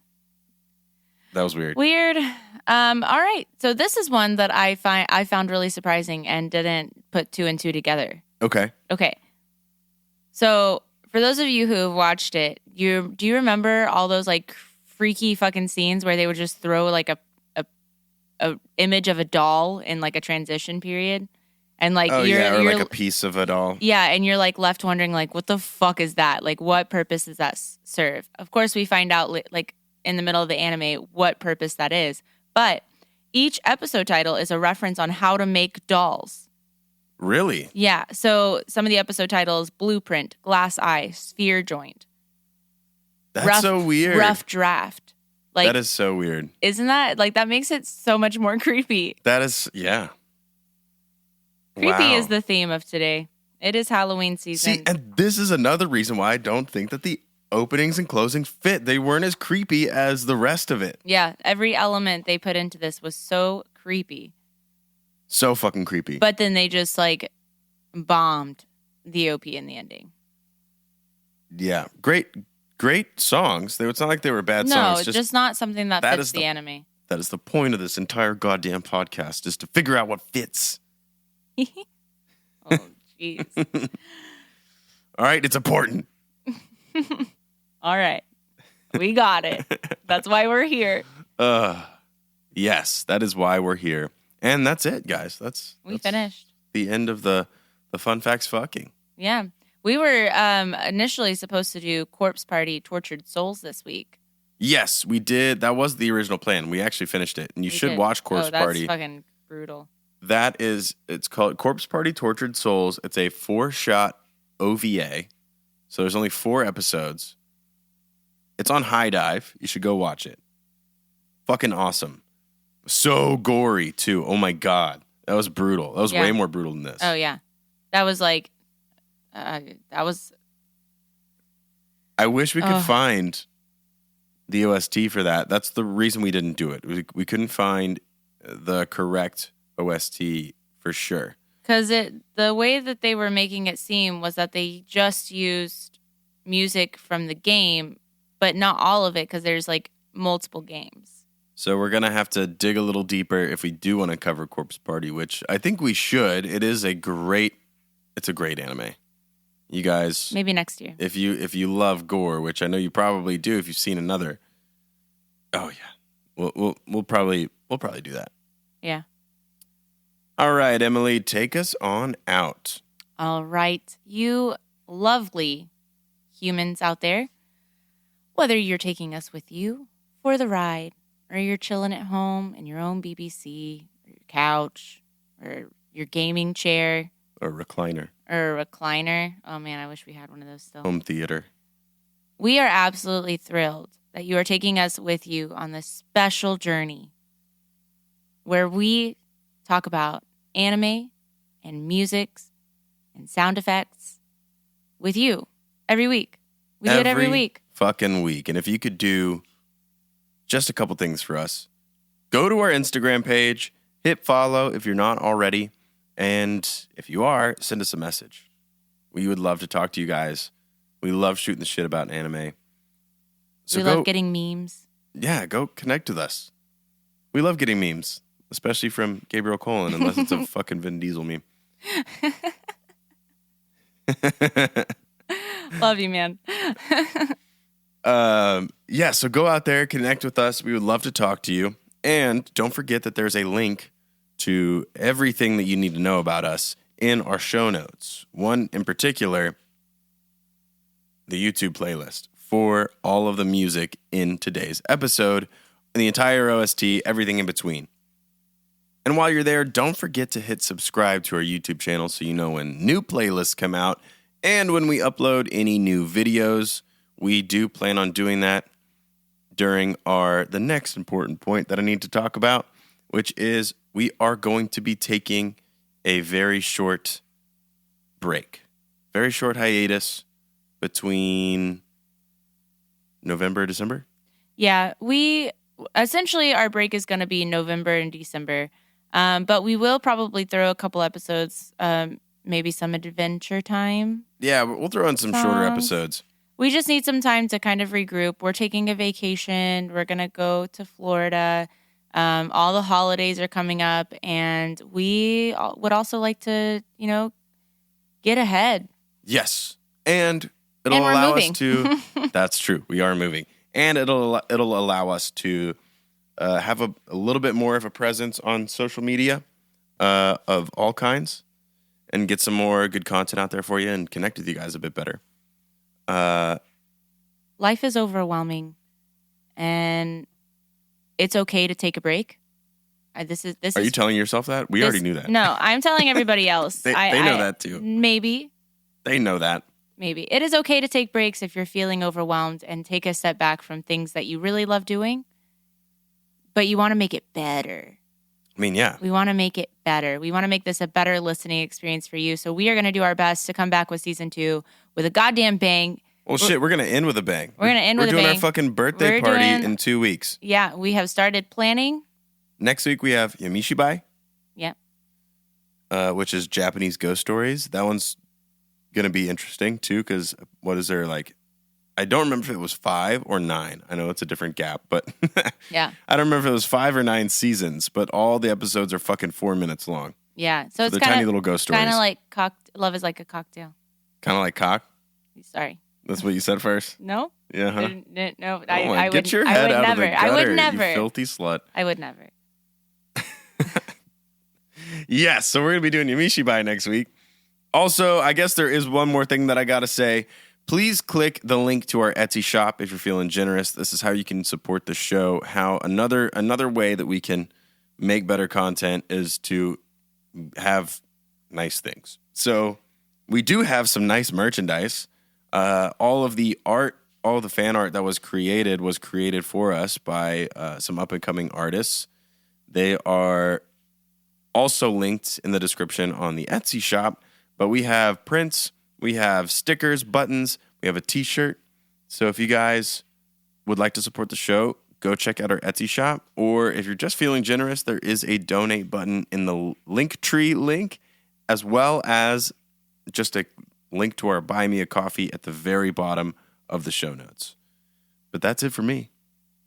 C: That was weird.
B: Weird. All right. So this is one that I found really surprising and didn't put two and two together.
C: Okay.
B: So for those of you who have watched it, do you remember all those like freaky fucking scenes where they would just throw like a image of a doll in like a transition period? And like
C: or
B: you're
C: like a piece of a doll.
B: Yeah, and you're like left wondering like what the fuck is that? Like what purpose does that serve? Of course we find out like in the middle of the anime what purpose that is. But each episode title is a reference on how to make dolls.
C: Really?
B: Yeah. So some of the episode titles: Blueprint, Glass Eye, Sphere Joint.
C: That's so weird.
B: Rough Draft. Like
C: that is so weird.
B: Isn't that like that makes it so much more creepy?
C: That is, yeah.
B: Creepy is the theme of today. It is Halloween season.
C: See, and this is another reason why I don't think that the openings and closings fit. They weren't as creepy as the rest of it.
B: Yeah, every element they put into this was so creepy.
C: So fucking creepy.
B: But then they just like bombed the OP in the ending.
C: Yeah, great songs. It's not like they were bad
B: no,
C: songs.
B: No, just not something that fits the anime.
C: That is the point of this entire goddamn podcast, is to figure out what fits.
B: Oh, jeez.
C: All right, it's important.
B: All right. We got it. That's why we're here.
C: Yes, that is why we're here. And that's it, guys. That's
B: finished.
C: The end of the fun facts fucking.
B: Yeah. We were initially supposed to do Corpse Party Tortured Souls this week.
C: Yes, we did. That was the original plan. We actually finished it. And you should watch Corpse Party.
B: That's fucking brutal.
C: It's called Corpse Party Tortured Souls. It's a 4-shot OVA. So there's only 4 episodes. It's on High Dive. You should go watch it. Fucking awesome. So gory, too. Oh, my God. That was brutal. That was way more brutal than this.
B: Oh, yeah. That was like... that was...
C: I wish we could find the OST for that. That's the reason we didn't do it. We couldn't find the correct OST for sure. Because
B: the way that they were making it seem was that they just used music from the game, but not all of it, because there's like multiple games.
C: So we're going to have to dig a little deeper if we do want to cover Corpse Party, which I think we should. It's a great anime. You guys,
B: maybe next year.
C: If you love gore, which I know you probably do if you've seen another. Oh yeah. We'll probably do that.
B: Yeah.
C: All right, Emily, take us on out.
B: All right, you lovely humans out there, whether you're taking us with you for the ride, or you're chilling at home in your own BBC, or your couch, or your gaming chair.
C: Or recliner.
B: Oh, man, I wish we had one of those still.
C: Home theater.
B: We are absolutely thrilled that you are taking us with you on this special journey where we talk about anime and musics and sound effects with you every week. We do it every week.
C: Fucking week. And if you could do just a couple things for us, go to our Instagram page, hit follow if you're not already, and if you are, send us a message. We would love to talk to you guys. We love shooting the shit about anime. So
B: we love getting memes.
C: Yeah, go connect with us. We love getting memes, especially from Gabriel Colin, unless it's a fucking Vin Diesel meme.
B: Love you, man.
C: Yeah, so go out there, connect with us. We would love to talk to you. And don't forget that there's a link to everything that you need to know about us in our show notes. One in particular, the YouTube playlist for all of the music in today's episode, and the entire OST, everything in between. And while you're there, don't forget to hit subscribe to our YouTube channel so you know when new playlists come out and when we upload any new videos. We do plan on doing that during the next important point that I need to talk about, which is we are going to be taking a very short break, very short hiatus between November and December.
B: Yeah, essentially our break is going to be November and December, but we will probably throw a couple episodes, maybe some adventure time.
C: Yeah, we'll throw in some shorter episodes.
B: We just need some time to kind of regroup. We're taking a vacation. We're going to go to Florida. All the holidays are coming up, and we would also like to, get ahead.
C: Yes, and it'll allow us to. That's true. We are moving, and it'll allow us to have a little bit more of a presence on social media of all kinds, and get some more good content out there for you, and connect with you guys a bit better.
B: Life is overwhelming, and it's okay to take a break. This is.
C: Are you telling yourself that? We already knew that.
B: No, I'm telling everybody else.
C: They know that too.
B: Maybe.
C: They know that.
B: Maybe. It is okay to take breaks if you're feeling overwhelmed and take a step back from things that you really love doing, but you want to make it better.
C: I mean, yeah.
B: We want to make it better. We want to make this a better listening experience for you. So we are going to do our best to come back with season 2 with a goddamn bang.
C: Well, we're going to end with a bang.
B: We're going to end with a bang.
C: We're doing our fucking birthday party in 2 weeks.
B: Yeah, we have started planning.
C: Next week we have Yamishibai.
B: Yeah.
C: Which is Japanese ghost stories. That one's going to be interesting too, because what is there like? I don't remember if it was 5 or 9. I know it's a different gap, but
B: yeah,
C: I don't remember if it was 5 or 9 seasons. But all the episodes are fucking 4 minutes long.
B: Yeah, so it's
C: they're tiny little ghost stories.
B: Kind of like Love is like a cocktail.
C: Kind of like cock.
B: Sorry.
C: That's what you said first.
B: No.
C: Yeah. Huh?
B: No.
C: I would. Get your head out of the gutter,
B: I would never.
C: You filthy slut.
B: I would never.
C: Yes. So we're gonna be doing Yamishibai next week. Also, I guess there is one more thing that I gotta say. Please click the link to our Etsy shop if you're feeling generous. This is how you can support the show. How another way that we can make better content is to have nice things. So we do have some nice merchandise. All of the art, all of the fan art that was created for us by some up and coming artists. They are also linked in the description on the Etsy shop. But we have prints. We have stickers, buttons. We have a t-shirt. So if you guys would like to support the show, go check out our Etsy shop. Or if you're just feeling generous, there is a donate button in the Linktree link, as well as just a link to our Buy Me a Coffee at the very bottom of the show notes. But that's it for me.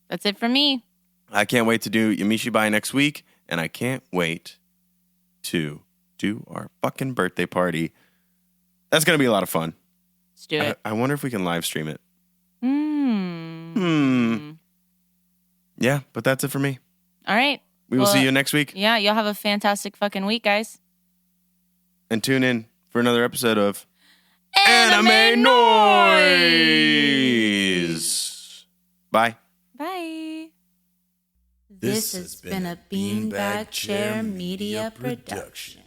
B: That's it for me.
C: I can't wait to do Yamishibai next week, and I can't wait to do our fucking birthday party. That's going to be a lot of fun.
B: Let's do it.
C: I wonder if we can live stream it. Yeah, but that's it for me.
B: All right.
C: We will see you next week.
B: Yeah, y'all have a fantastic fucking week, guys.
C: And tune in for another episode of Anime Noise. Bye.
B: Bye.
A: This has been a Beanbag Chair Media production.